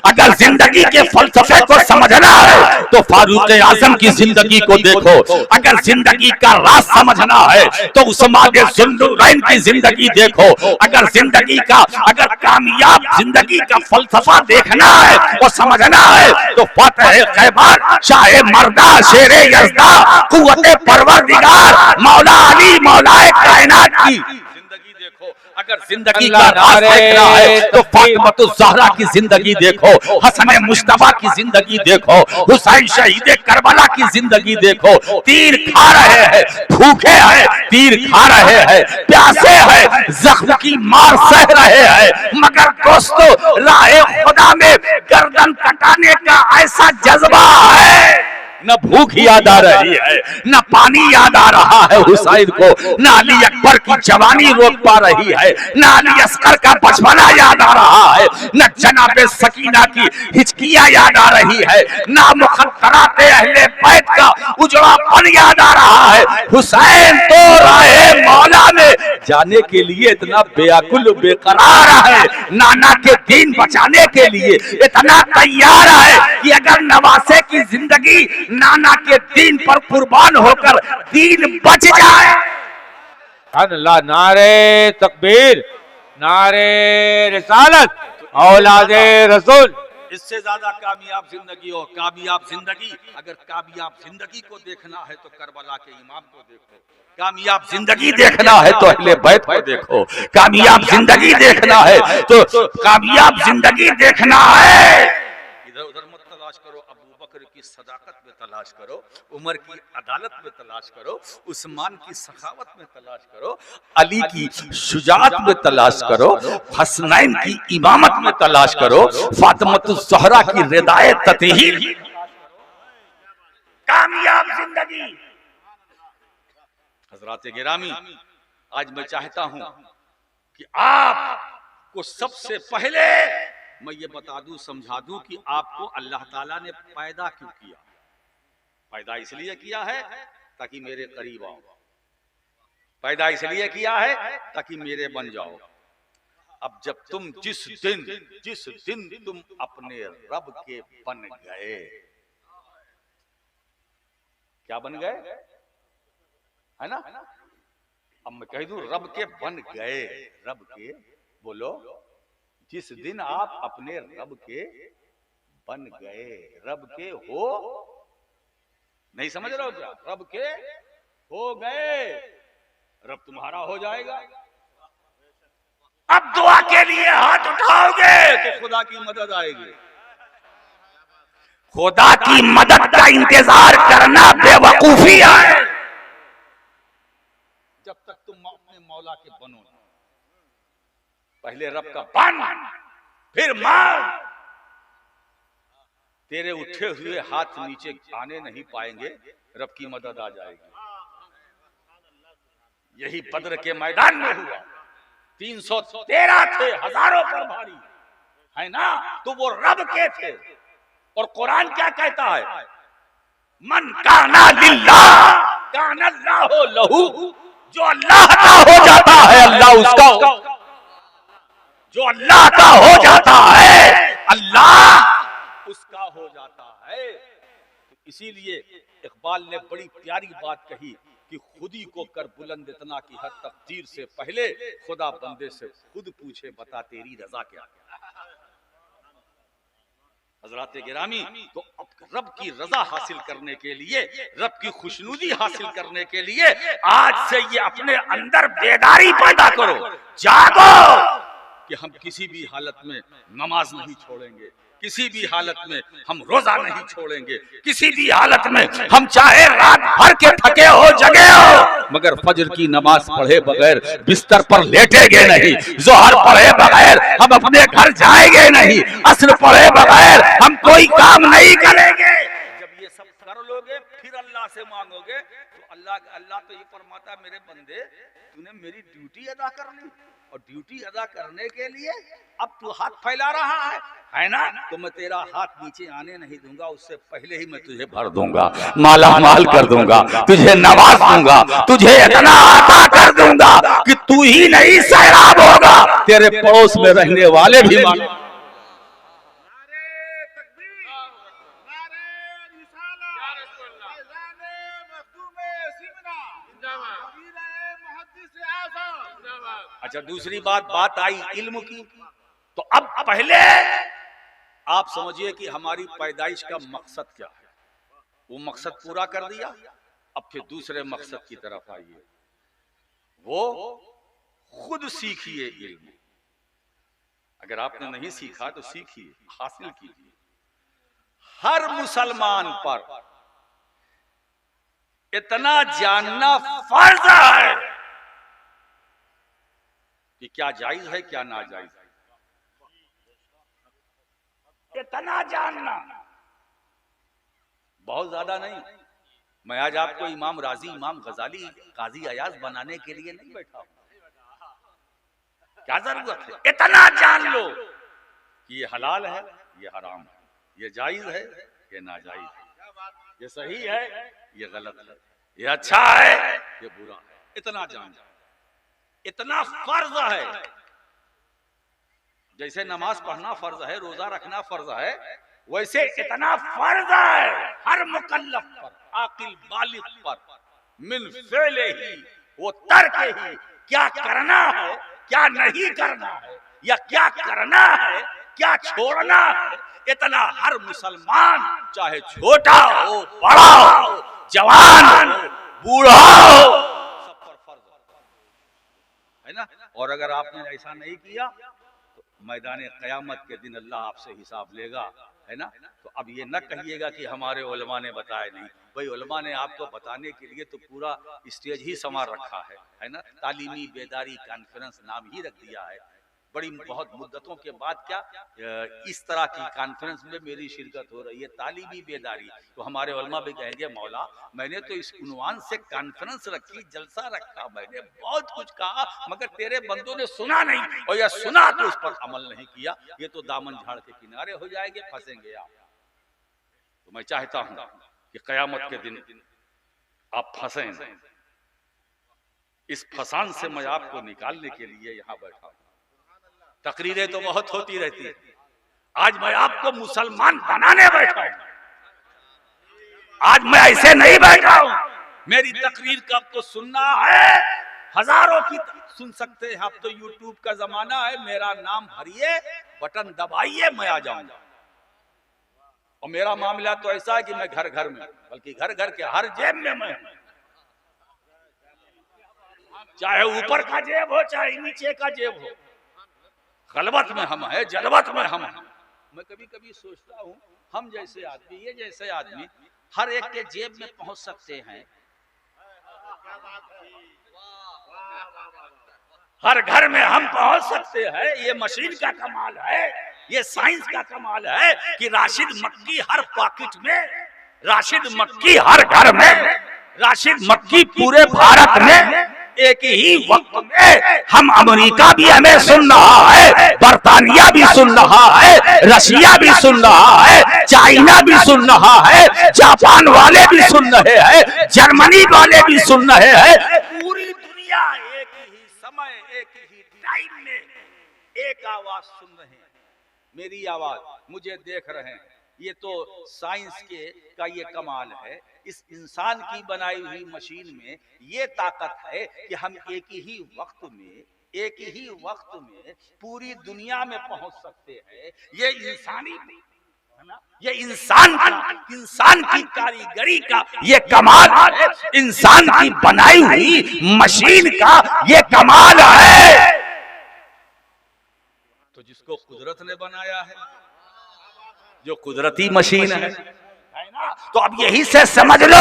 अगर जिंदगी के फलसफे को समझना है तो फारूक आजम की जिंदगी को देखो, अगर जिंदगी का राज समझना है तो उस्मान ज़ुन्नुरैन की जिंदगी देखो, अगर जिंदगी का अगर कामयाब जिंदगी का फलसफा देखना है और समझना है तो फतेह खैबर, शाह मर्दा, शेरे यज़दा, कुव्वते परवरदिगार, मौला अली, मौलाए कायनात की जिंदगी देखो। अगर जिंदगी का अल्लाह राज नारे देखना है तो तकबीर। फातिमा ज़हरा की जिंदगी देखो, हसन मुश्तबा की जिंदगी देखो, हुसैन शहीद करबला की जिंदगी देखो। तीर खा रहे हैं, भूखे हैं, तीर खा रहे हैं, प्यासे हैं, जख्म की मार सह रहे हैं, मगर दोस्तों राहे खुदा में गर्दन कटाने का ऐसा जज्बा है, न भूख याद आ रही है, न पानी याद आ रहा है हुसैन को, न अली अकबर की जवानी रोक पा रही है, न अली असगर का बचपना याद आ रहा है, न जनाबे सकीना की हिचकियां याद आ रही है, न मुखद्दरात अहले बैत का उजड़ापन याद आ रहा है। हुसैन तो राहे मौला में जाने के लिए इतना बेअकुल बेकरार है, नाना के दीन बचाने के लिए इतना तैयार है कि अगर नवासे की जिंदगी नाना के दीन पर कुर्बान होकर दीन बच जाए। अल्लाह नारे तकबीर, नारे रिसालत, औलादे रसूल। इससे ज्यादा कामयाब जिंदगी और कामयाब जिंदगी, अगर कामयाब जिंदगी को देखना है तो करबला के इमाम को देखो, कामयाब जिंदगी देखना है तो अहले बैत को देखो, कामयाब जिंदगी देखना है तो कामयाब जिंदगी देखना है। इधर उधर मत तलाश करो, अबू बकर की सदाकत में तलाश करो, उमर की अदालत में तलाश करो, उस्मान की सखावत में तलाश करो, अली की शुजाअत में तलाश करो, हसनैन की इमामत में तलाश करो, फातिमतुज़ ज़हरा की रिदाए ततहीर। कामयाब जिंदगी। हज़रात गिरामी, आज मैं चाहता हूं कि आपको सबसे पहले मैं ये बता दूं, समझा दूं कि आपको अल्लाह ताला ने पैदा क्यों किया। पैदा इसलिए किया है ताकि मेरे करीब आओ, पैदा इसलिए किया है ताकि मेरे बन जाओ। अब जब तुम जिस दिन तुम अपने रब के बन गए, क्या बन गए, है ना? अब मैं कह दूं रब के बन गए, रब के बोलो, जिस दिन आप अपने रब के बन गए, रब के हो, नहीं समझ रहे हो क्या? रब के हो गए, रब तुम्हारा हो जाएगा। अब दुआ के लिए हाथ उठाओगे तो खुदा की मदद आएगी। खुदा की मदद का इंतजार करना बेवकूफी है। जब तक तुम अपने मौला के बनो, पहले रब का बन फिर मान, तेरे उठे हुए हाथ नीचे आने नहीं पाएंगे, रब की मदद आ जाएगी। यही बद्र के मैदान में हुआ, 313 थे, हजारों पर भारी, है ना? तो वो रब के थे। और कुरान क्या कहता है? मन काना लिल्लाह काना अल्लाहु लहू, जो अल्लाह का हो जाता है अल्लाह उसका, जो अल्लाह का हो जाता है अल्लाह उसका हो जाता है। तो इसीलिए इकबाल ने बड़ी प्यारी बात कही कि खुदी को कर बुलंद इतना कि हर तकदीर से पहले खुदा बंदे से खुद पूछे, बता तेरी रजा क्या है। हजरात गिरामी, तो रब की रजा हासिल करने के लिए, रब की खुशनुदी हासिल करने के लिए आज से ये अपने अंदर बेदारी पैदा करो, जागो कि हम किसी भी हालत में नमाज नहीं छोड़ेंगे, किसी भी हालत में हम रोजा नहीं छोड़ेंगे, किसी भी हालत में हम चाहे रात भर के थके हो जगे हो, मगर फजर की नमाज पढ़े बगैर बिस्तर पर लेटेंगे नहीं, जोहर पढ़े बगैर हम अपने घर जाएंगे नहीं, असर पढ़े बगैर हम कोई काम नहीं करेंगे। जब ये सब कर लोगे फिर अल्लाह से मांगोगे तो अल्लाह तो ये फरमाता, मेरे बंदे तूने मेरी ड्यूटी अदा कर ली, और ड्यूटी अदा करने के लिए अब तू हाथ फैला रहा है ना? तो मैं तेरा हाथ नीचे आने नहीं दूंगा, उससे पहले ही मैं तुझे भर दूंगा, माला माल कर दूंगा, तुझे नवाज दूंगा, तुझे इतना अता कर दूंगा कि तू ही नहीं सैराब होगा, तेरे पड़ोस में रहने वाले भी मान। अच्छा, दूसरी बात आई इल्म की। तो अब पहले आप समझिए कि हमारी पैदाइश का मकसद क्या है, वो मकसद पूरा कर दिया। अब फिर दूसरे मकसद की तरफ आइए, वो खुद सीखिए इल्म। अगर आपने नहीं सीखा तो सीखिए, हासिल कीजिए। हर मुसलमान पर इतना जानना फर्ज है कि क्या जायज है क्या नाजायज है, इतना जानना, बहुत ज्यादा नहीं। मैं आज आपको इमाम राजी, इमाम गजाली, काजी अयाज बनाने के लिए नहीं बैठा हूं। क्या जरूरत है, इतना जान लो कि ये हलाल है, ये हराम है, ये जायज है, ये नाजायज है, ये सही है, ये गलत है, ये अच्छा है, ये बुरा है। इतना जान जाओ, इतना फर्ज है। जैसे नमाज पढ़ना फर्ज है, रोजा रखना फर्ज है, वैसे इतना फर्ज है हर मुकल्लफ पर, आकिल बालिग पर, मिन फ़िले ही वो तर्क ही, क्या करना है क्या नहीं करना है, या क्या करना है क्या छोड़ना है, इतना हर मुसलमान, चाहे छोटा हो, बड़ा हो, जवान हो, बूढ़ा हो, सब पर फर्ज है ना। और अगर आपने ऐसा नहीं किया तो मैदान क़यामत के दिन अल्लाह आपसे हिसाब लेगा, है ना। तो अब ये न कहिएगा कि हमारे उलमा ने बताया नहीं। भाई उलमा ने आपको बताने के लिए तो पूरा स्टेज ही संवार रखा है ना। तालीमी बेदारी कॉन्फ्रेंस नाम ही रख दिया है। बड़ी बहुत मुद्दतों के बाद क्या इस तरह की कॉन्फ्रेंस में मेरी शिरकत हो रही है, तालीमी बेदारी। तो हमारे उलमा भी कहेंगे मौला मैंने तो इस उन्वान से कॉन्फ्रेंस रखी, जलसा रखा, मैंने बहुत कुछ कहा, मगर तेरे बंदों ने सुना नहीं, और या सुना तो उस पर अमल नहीं किया। ये तो दामन झाड़ के किनारे हो जाएंगे, फंसेंगे आप। तो मैं चाहता हूं कि कयामत के दिन आप फंसे। इस फसान से मैं आपको निकालने के लिए यहां बैठा हूं। तकरीरें तो बहुत होती रहती है, आज मैं आपको मुसलमान बनाने बैठा हूं। आज मैं ऐसे नहीं बैठा हूं। मेरी तकरीर का आपको सुनना है, हजारों की सुन सकते हैं। अब तो यूट्यूब का जमाना है, मेरा नाम भरिए, बटन दबाइए, मैं आ जाऊंगा। और मेरा मामला तो ऐसा है कि मैं घर घर में, बल्कि घर घर के हर जेब में मैं, चाहे ऊपर का जेब हो चाहे नीचे का जेब हो, खलवत में हम है, जलवत में हम है। मैं कभी कभी सोचता हूँ हम जैसे आदमी, ये जैसे आदमी हर एक के जेब में पहुंच सकते हैं, हर घर में हम पहुंच सकते हैं। ये मशीन का कमाल है, ये साइंस का कमाल है कि राशिद मक्की हर पॉकेट में, राशिद मक्की हर घर में, राशिद मक्की पूरे भारत में, एक ही वक्त में हम अमेरिका भी हमें सुन रहा है, बर्तानिया भी सुन रहा है, रशिया भी सुन रहा है, चाइना भी सुन रहा है, जापान वाले भी सुन रहे हैं, जर्मनी वाले भी सुन रहे हैं। पूरी दुनिया एक ही समय, एक ही टाइम में एक आवाज सुन रहे हैं, मेरी आवाज, मुझे देख रहे हैं। ये तो साइंस का ये कमाल है। इस इंसान की बनाई हुई मशीन में ये ताकत है कि हम एक ही वक्त में पूरी दुनिया में पहुंच सकते हैं। ये इंसानी है ना, ये इंसान की कारीगरी का ये कमाल है, इंसान की बनाई हुई मशीन का ये कमाल है। तो जिसको कुदरत ने बनाया है, जो कुदरती मशीन है ना, तो अब यही से समझ लो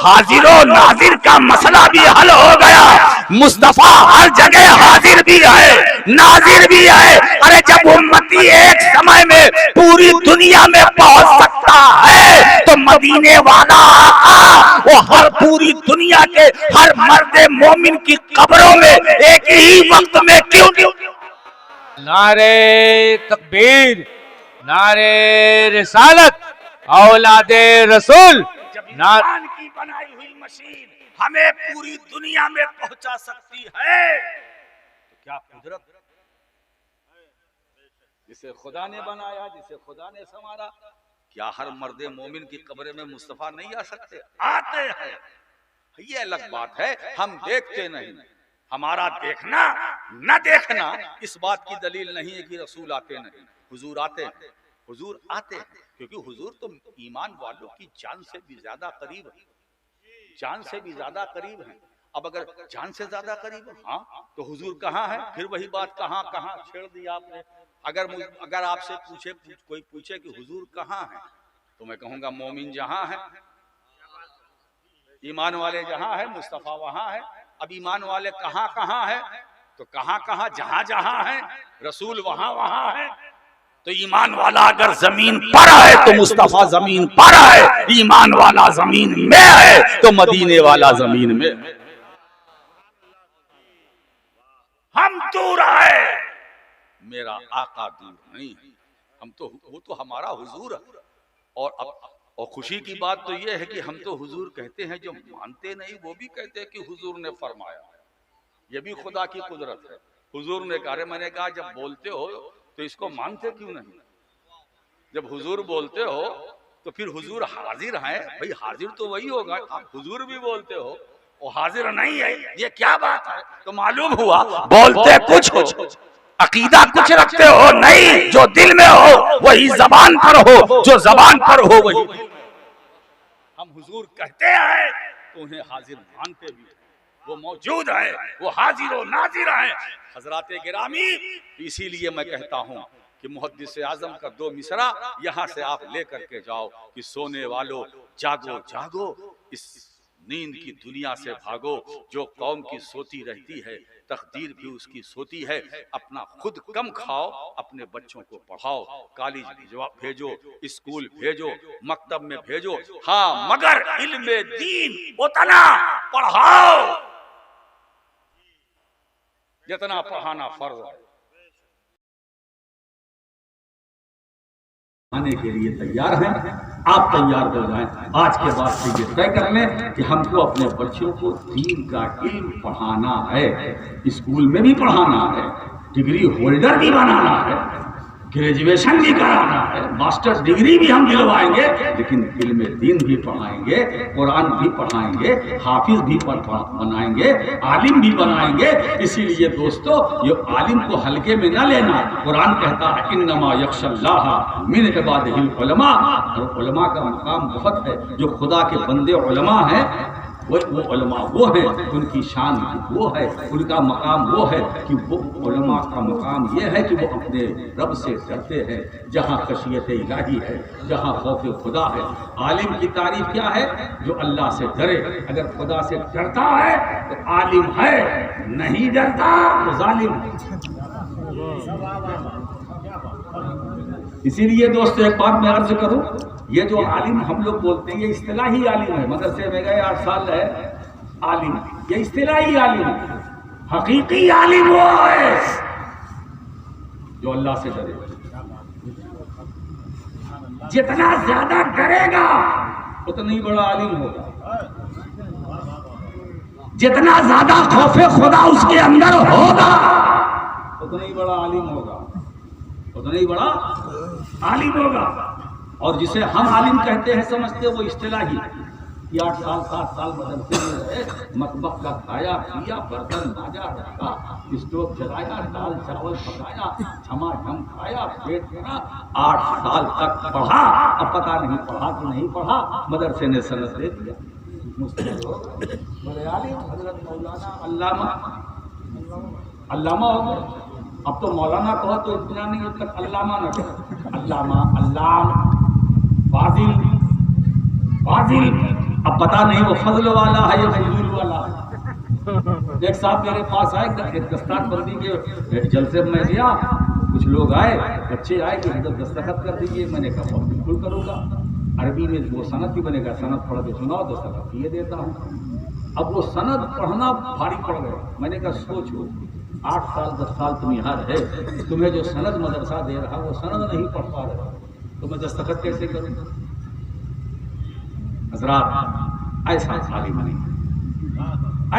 हाजिर और नाजिर का मसला भी हल हो गया। मुस्तफा हर जगह हाजिर भी है, नाजिर भी है। अरे जब उम्मती एक समय में पूरी दुनिया में पहुंच सकता है तो मदीने वाला आका वो हर पूरी दुनिया के हर मर्दे मोमिन की कब्रों में एक ही वक्त में क्यों? नारे तकबीर, नारे रिसालत, औलादे रसूल। जब इंसान की बनाई हुई मशीन हमें पूरी दुनिया में पहुंचा सकती है तो क्या कुदरत, जिसे खुदा ने बनाया, जिसे खुदा ने संवारा, क्या हर मर्दे मोमिन की कब्र में मुस्तफा नहीं आ सकते? आते हैं। ये अलग बात है, हम देखते नहीं। हमारा देखना न देखना इस बात की दलील नहीं है कि रसूल आते नहीं। हुजूर आते हैं, हुजूर आते हैं, क्योंकि हुजूर तो ईमान वालों की जान से भी ज्यादा करीब है, जान से भी ज्यादा करीब है। अब अगर जान से ज्यादा करीब, हाँ तो हुजूर कहाँ है? फिर वही बात कहाँ कहाँ छेड़ दी आपने। अगर आपसे कोई पूछे कि हुजूर कहाँ है, तो मैं कहूंगा मोमिन जहां है, ईमान वाले जहां है, मुस्तफा वहां है। अब ईमान वाले कहाँ कहाँ है? तो कहाँ कहाँ, जहां जहां है, रसूल वहां वहां है। तो ईमान वाला अगर जमीन पर है तो मुस्तफा जमीन पर है, ईमान वाला जमीन में है तो मदीने वाला जमीन में है। हम दूर है, मेरा आका दूर नहीं है। हम तो, वो तो हमारा हुजूर है। और खुशी की बात तो ये है कि हम तो हुजूर कहते हैं, जो मानते नहीं वो भी कहते हैं कि हुजूर ने फरमाया। ये भी खुदा की कुदरत है। हुजूर ने कहा, मैंने कहा जब बोलते हो तो इसको मानते क्यों नहीं? जब हुजूर बोलते हो तो फिर हुजूर हाजिर हैं, भाई हाजिर तो वही होगा। आप हुजूर भी बोलते हो, वो हाजिर नहीं है, ये क्या बात है? तो मालूम हुआ बोलते कुछ हो, अकीदा कुछ रखते हो नहीं। जो दिल में हो वही जबान पर हो, जो जबान पर हो वही। हम हुजूर कहते हैं तो उन्हें हाजिर मानते भी, वो मौजूद है, वो हाजिर व नाजिर है। हजराते गिरामी, इसीलिए मैं कहता हूँ कि मुहद्दिस आजम का 2 मिसरा यहाँ से आप लेकर के जाओ कि सोने वालों जागो जागो, इस नींद की दुनिया से भागो। जो कौम की सोती रहती है, तकदीर भी उसकी सोती है। अपना खुद कम खाओ, अपने बच्चों को पढ़ाओ, कॉलेज भेजो, स्कूल भेजो, मकतब में भेजो, हाँ मगर इल्मे दीन उतना पढ़ाओ जितना पढ़ाना फर्ज है। आने के लिए तैयार हैं, आप तैयार हो जाएं। आज के बाद से ये तय कर लें कि हमको अपने बच्चों को दीन का इल्म पढ़ाना है, स्कूल में भी पढ़ाना है, डिग्री होल्डर भी बनाना है, ग्रेजुएशन भी कराना है, मास्टर्स डिग्री भी हम दिलवाएंगे, लेकिन इल्म दीन भी पढ़ाएंगे, कुरान भी पढ़ाएंगे, हाफिज भी बनाएंगे, आलिम भी बनाएंगे। इसीलिए दोस्तों, ये आलिम को हल्के में ना लेना। कुरान कहता है इन्नमा यख्शल्लाह मिन इबादिहिल उलमा, और उलमा का मकाम बहुत है। जो खुदा के बंदे उलमा हैं, वो उलमा वो है, उनकी शान वो है, उनका मकाम वो है कि वो उलमा का मकाम ये है कि वो अपने रब से डरते हैं। जहाँ खशियत इलाही है, जहाँ खौफ खुदा है। आलिम की तारीफ क्या है? जो अल्लाह से डरे। अगर खुदा से डरता है तो आलिम है, नहीं डरता तो जालिम। इसीलिए दोस्तों एक बात मैं अर्ज करूं, ये जो आलिम हम लोग बोलते हैं, ये इस्तिलाही आलिम है। मदरसे में गए 8 साल है आलिम, ये इस्तिलाही आलिम है। हकीकी आलिम वो है जो अल्लाह से डरे। जितना ज्यादा डरेगा उतना ही बड़ा आलिम होगा। जितना ज्यादा खौफे खुदा उसके अंदर होगा उतना ही बड़ा आलिम होगा, उतना ही बड़ा आलिम होगा। और जिसे हम आलिम कहते हैं समझते वो इस्तिलाही, 8 साल 7 साल बदलते रहे, मतबख का खाया पिया, बर्तन माजा रखा, स्टोव जलाया, दाल चावल पकाया, झमाझम खाया, पेट भरा, 8 साल तक पढ़ा। अब पता नहीं पढ़ा कि नहीं पढ़ा, मदरसे ने सनद दे दिया। बड़े आलिम हजरत मौलाना अल्लामा हो गए। अब तो मौलाना कहो तो इतना नहीं, अब तक अल्लामा न कहो, अल्लामा अल्लाम फाजिल। अब पता नहीं वो फजल वाला है या फजूल वाला है। एक साहब मेरे पास आए, दस्तार बंदी के जलसे में गया, कुछ लोग आए, बच्चे आए कि मतलब दस्तखत कर दीजिए। मैंने कहा बिल्कुल करूँगा। अरबी में वो सनद भी बनेगा, सनद पढ़ के सुनाओ, दस्तखत ये देता हूँ। अब वो सनद पढ़ना भारी पड़ गया। मैंने कहा सोचो, 8 साल 10 साल तुम यहाँ रहे, तुम्हें जो सनद मदरसा दे रहा वो सनद नहीं पढ़ पा रहे, तो मैं दस्तखत कैसे करूं? हजरात, ऐसा आलिम नहीं,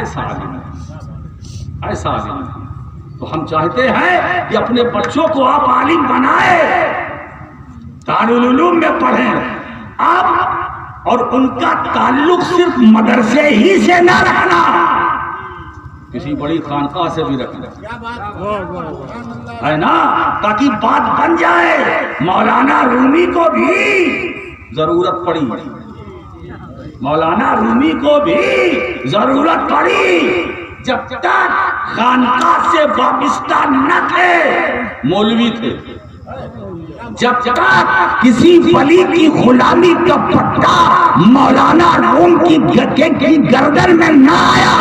ऐसा आलिम नहीं, ऐसा आलिम नहीं। तो हम चाहते हैं कि अपने बच्चों को आप आलिम बनाए, दारुल उलूम में पढ़ें आप, और उनका ताल्लुक सिर्फ मदरसे ही से ना रखना, किसी बड़ी खानकाह से भी रखना है ना, ताकि बात बन जाए। मौलाना रूमी को भी जरूरत पड़ी मौलाना रूमी को भी जरूरत पड़ी जब तक खानकाह से वाबिस्ता न थे, मौलवी थे, जब तक किसी वली की गुलामी का पट्टा मौलाना रूम की गर्दन में न आया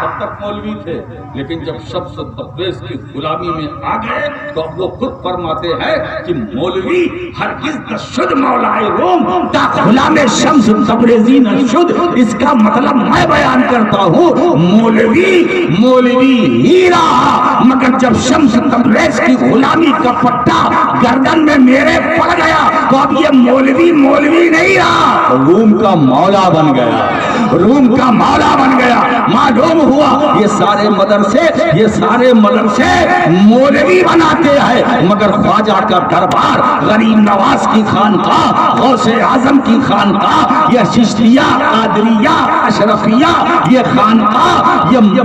तब तक मौलवी थे। लेकिन जब शब्द तब्रेज़ की गुलामी में आ गए तो अब वो खुद फरमाते हैं कि मौलवी हरगिज़ शुद्ध मौलाए रूम ता गुलाम शम्स तब्रेज़ी न शुद्ध। इसका मतलब मैं बयान करता हूँ, मौलवी ही रहा, मगर जब शम्स तब्रेज़ की गुलामी का पट्टा गर्दन में मेरे पड़ गया तो अब ये मौलवी नहीं रहा, रूम का मौला बन गया, रूम का मौला बन गया। मालूम हुआ ये सारे मदरसे मौलवी बनाते हैं, मगर ख्वाजा का दरबार, गरीब नवाज की खानकाह, गौसे आजम की खानकाह, ये चिश्तिया, कादरिया, अशरफिया, ये खानकाह,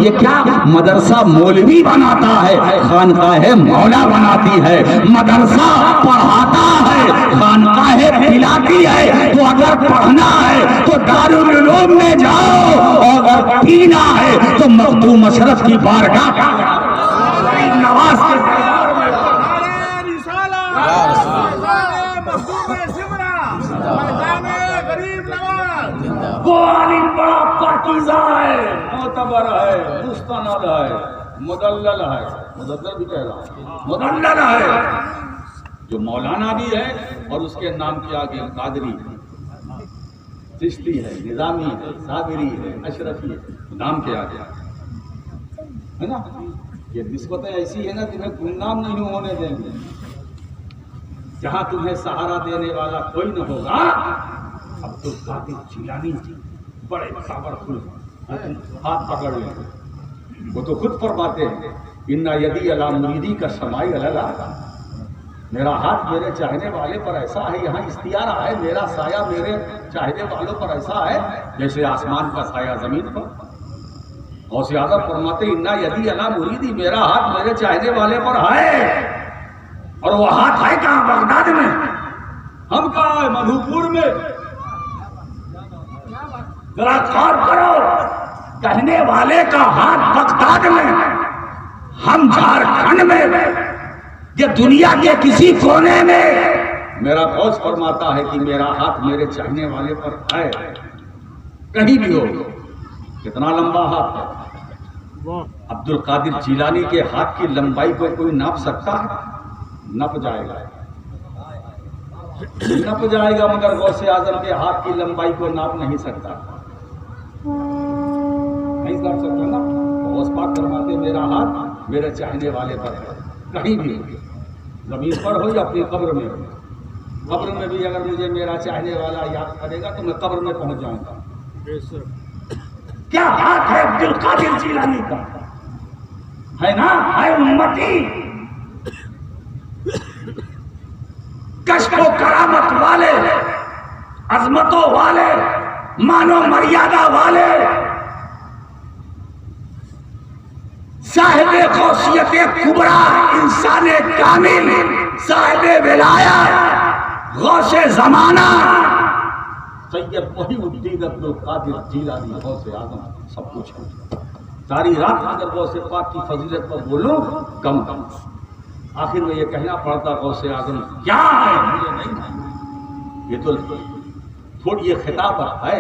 ये क्या मदरसा मौलवी बनाता है, खानकाह मौला बनाती है। मदरसा पढ़ाता है, खानकाह पिलाती है। तो अगर पढ़ना है तो दारुल उलूम में जाओ, और अगर पीना है तो मखदूम अशरफ की बारगाह नवाज के वो आलिम बड़ा पाकीज़ा है, मोतबर है, मुस्तनद है, मुदल्लल है, मुदल्लल भी कह रहा हूं, मुदल्लल है, जो मौलाना भी है और उसके नाम के आगे कादरी है, चिश्ती है, निजामी है, साबिरी है, अशरफी है, नाम के आगे है ना। ये निस्बतें ऐसी है ना तुम्हें गुमनाम नहीं होने देंगे। जहां तुम्हें सहारा देने वाला कोई न होगा। अब्दुल कादिर जिलानी बड़े पावरफुल, हाथ पकड़ लेंगे, वो तो खुद फरमाते हैं, इन्ना यदि अला मुरीदी का समाई अलगा, मेरा हाथ मेरे चाहने वाले पर ऐसा है, यहाँ इख्तियार है, मेरा साया मेरे चाहने वालों पर ऐसा है जैसे आसमान का साया जमीन पर। और से आज़म फरमाते इन्ना यदि अला मुरीदी, मेरा हाथ मेरे चाहने वाले पर है। और वो हाथ है कहाँ? बगदाद में। हम कहाँ है? मधुपुर में। जरा गौर करो, कहने वाले का हाथ बगदाद में, हम झारखंड में, ये दुनिया के किसी कोने में। मेरा गौस फरमाता है कि मेरा हाथ मेरे चाहने वाले पर है, कहीं भी हो। कितना लंबा हाथ है? अब्दुल कादिर जिलानी के हाथ की लंबाई को कोई नाप सकता है? नप जाएगा, नप जाएगा, मगर गौसे आजम के हाथ की लंबाई को नाप नहीं सकता, नहीं कर सकता ना। गौस पाक फरमाते मेरा हाथ मेरे चाहने वाले पर है, कहीं भी, जमीन पर हो या अपनी कब्र में हो। कब्र में भी अगर मुझे मेरा चाहने वाला याद करेगा तो मैं कब्र में पहुंच जाऊंगा। क्या हाथ है अब्दुल कादिर जिलानी का, है ना? है उम्मती, कश्फ व करामत वाले, अजमतों वाले, मानो मर्यादा वाले, साहिब गौसियत कुबरा, इंसान कामिल, साहिब विलायत, गौसे जमाना, सैयद मुहीउद्दीन अब्दुल कादिर जिलानी, गौसे आजम, सब कुछ है। सारी रात अगर गौसे पाक की फजीलत पर बोलूं कम कम, आखिर में ये कहना पड़ता गौसे आजम क्या है मुझे नहीं मालूम। ये तो थोड़ी ये खिताबत है,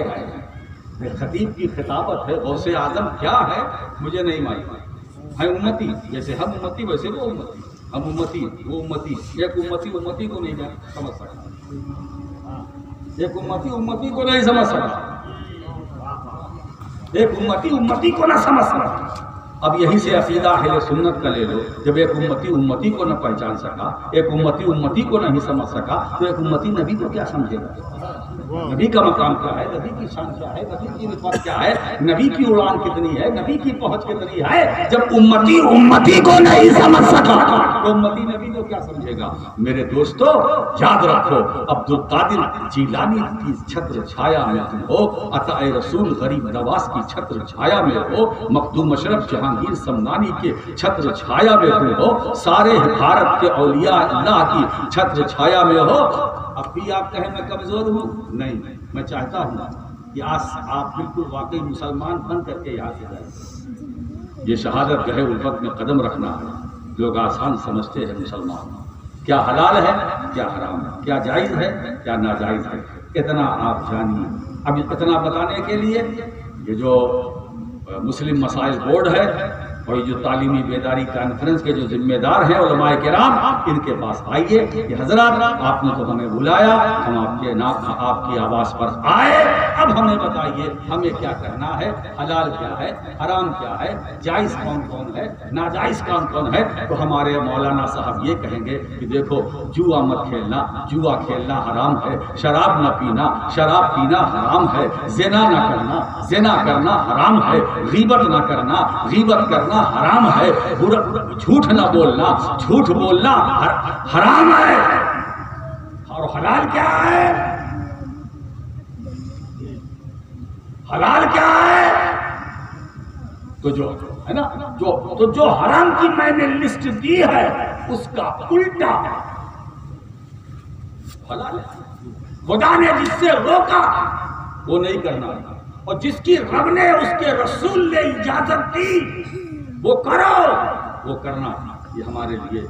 ये खतीब की खिताबत है। गौसे आजम क्या है मुझे नहीं मालूम। है उम्मती, जैसे हम उम्मती वैसे वो उम्मती, हम उम्मती वो उम्मती। एक उम्मती को नहीं समझ सकता, एक उम्मती को नहीं समझ सकता, एक उम्मती को ना समझ सकता। अब यही से अकीदा अहले सुन्नत का ले लो, जब एक उम्मती को न पहचान सका, एक उम्मती को नहीं समझ सका, तो एक उम्मती नबी को क्या समझेगा? नबी का मकाम क्या है, नबी की शान क्या है, नबी की रिफ़त क्या है, नबी की उड़ान कितनी है, नबी की पहुंच कितनी है। जब उम्मती को नहीं समझ सका तो उम्मती नबी को क्या समझेगा? मेरे दोस्तों याद रखो, अब्दुल कादिर जिलानी की छत्र छाया में तुम हो, अताए रसूल गरीब नवाज की छत्र छाया में हो, मखदूम अशरफ जहांगीर समनानी के छत्र छाया में तुम हो, सारे भारत के औलिया अल्लाह की छत्र छाया में हो। अब भी आप कहें मैं कमजोर हूं? नहीं, मैं चाहता हूं कि आज आप बिल्कुल वाकई मुसलमान बन करके यहाँ से जाए। ये शहादत गहे उल्फत में कदम रखना है। लोग आसान समझते हैं मुसलमान, क्या हलाल है क्या हराम है, क्या जायज़ है क्या नाजायज़ है, इतना आप जानिए। अब इतना बताने के लिए ये जो मुस्लिम मसाइल बोर्ड है और ये जो तालीमी बेदारी कॉन्फ्रेंस के जो जिम्मेदार हैं उलमाए किराम, इनके पास आइए कि हजरत आपने तो हमें बुलाया, हम आपकी आवाज़ पर आए, अब हमें बताइए हमें क्या करना है, हलाल क्या है, हराम क्या है, जायज़ कौन कौन है, नाजायज़ कौन कौन है। तो हमारे मौलाना साहब ये कहेंगे कि देखो जुआ मत खेलना, जुआ खेलना हराम है, शराब न पीना, शराब पीना हराम है, ज़िना न करना, ज़िना करना हराम है, गीबत न करना, गीबत करना हराम है, झूठ न बोलना, झूठ बोलना हराम है। और हलाल क्या है, हलाल क्या है? तो जो है ना, जो हराम की मैंने लिस्ट दी है उसका उल्टा हलाल है। खुदा ने जिससे रोका वो नहीं करना, और जिसकी रब ने उसके रसूल ने इजाजत दी वो करो, वो करना। ये हमारे लिए,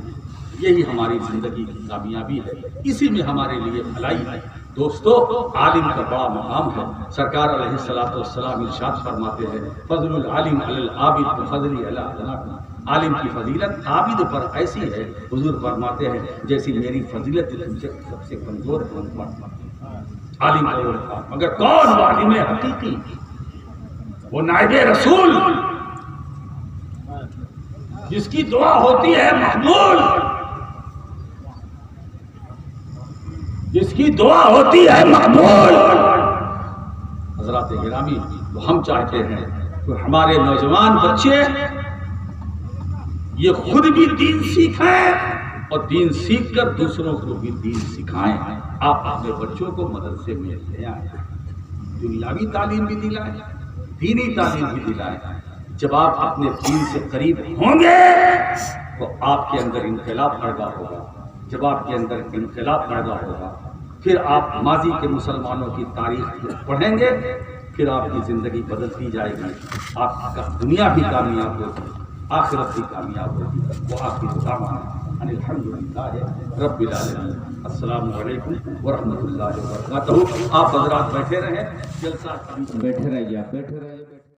यही हमारी जिंदगी की कामयाबी है, इसी में हमारे लिए भलाई है। दोस्तों, आलिम का बड़ा मकाम है। सरकार अलैहिस्सलातु वस्सलाम इरशाद फरमाते हैं, फज़लुल आलिम अलल आबिद फज़ली अला जनाब। आलिम की फजीलत आबिद पर ऐसी है, हुजूर फरमाते हैं जैसी मेरी फजीलत तुमसे सबसे कमजोर है उन पर। आलिम का मकाम, मगर कौन आलिम हकीकी? वो नाइबे रसूल, जिसकी दुआ होती है मकबूल, जिसकी दुआ होती है मकबूल। हज़रात गिरामी, तो हम चाहते हैं कि हमारे नौजवान बच्चे ये खुद भी दीन सीखें और दीन सीखकर दूसरों को भी दीन सिखाएं। आप अपने बच्चों को मदरसे में ले आए, दुनियावी तालीम भी दिलाएं, दीनी तालीम भी दिलाएं। जब आप अपने दीन से करीब होंगे तो आपके अंदर इनकलाब पैदा होगा। जब आपके अंदर इनकलाब पैदा होगा, फिर आप माजी के मुसलमानों की तारीख पढ़ेंगे, फिर आपकी ज़िंदगी बदलती जाएगी। आपका दुनिया भी कामयाब होगी, आखिरत भी कामयाब होगी। वो आपकी दुआएं अल्हम्दुलिल्लाह रब्बिल आलमीन। अस्सलामु अलैकुम व रहमतुल्लाहि व बरकातहू। आप हज़रात बैठे रहें, जलसा बैठे रहिए, बैठे रहिए।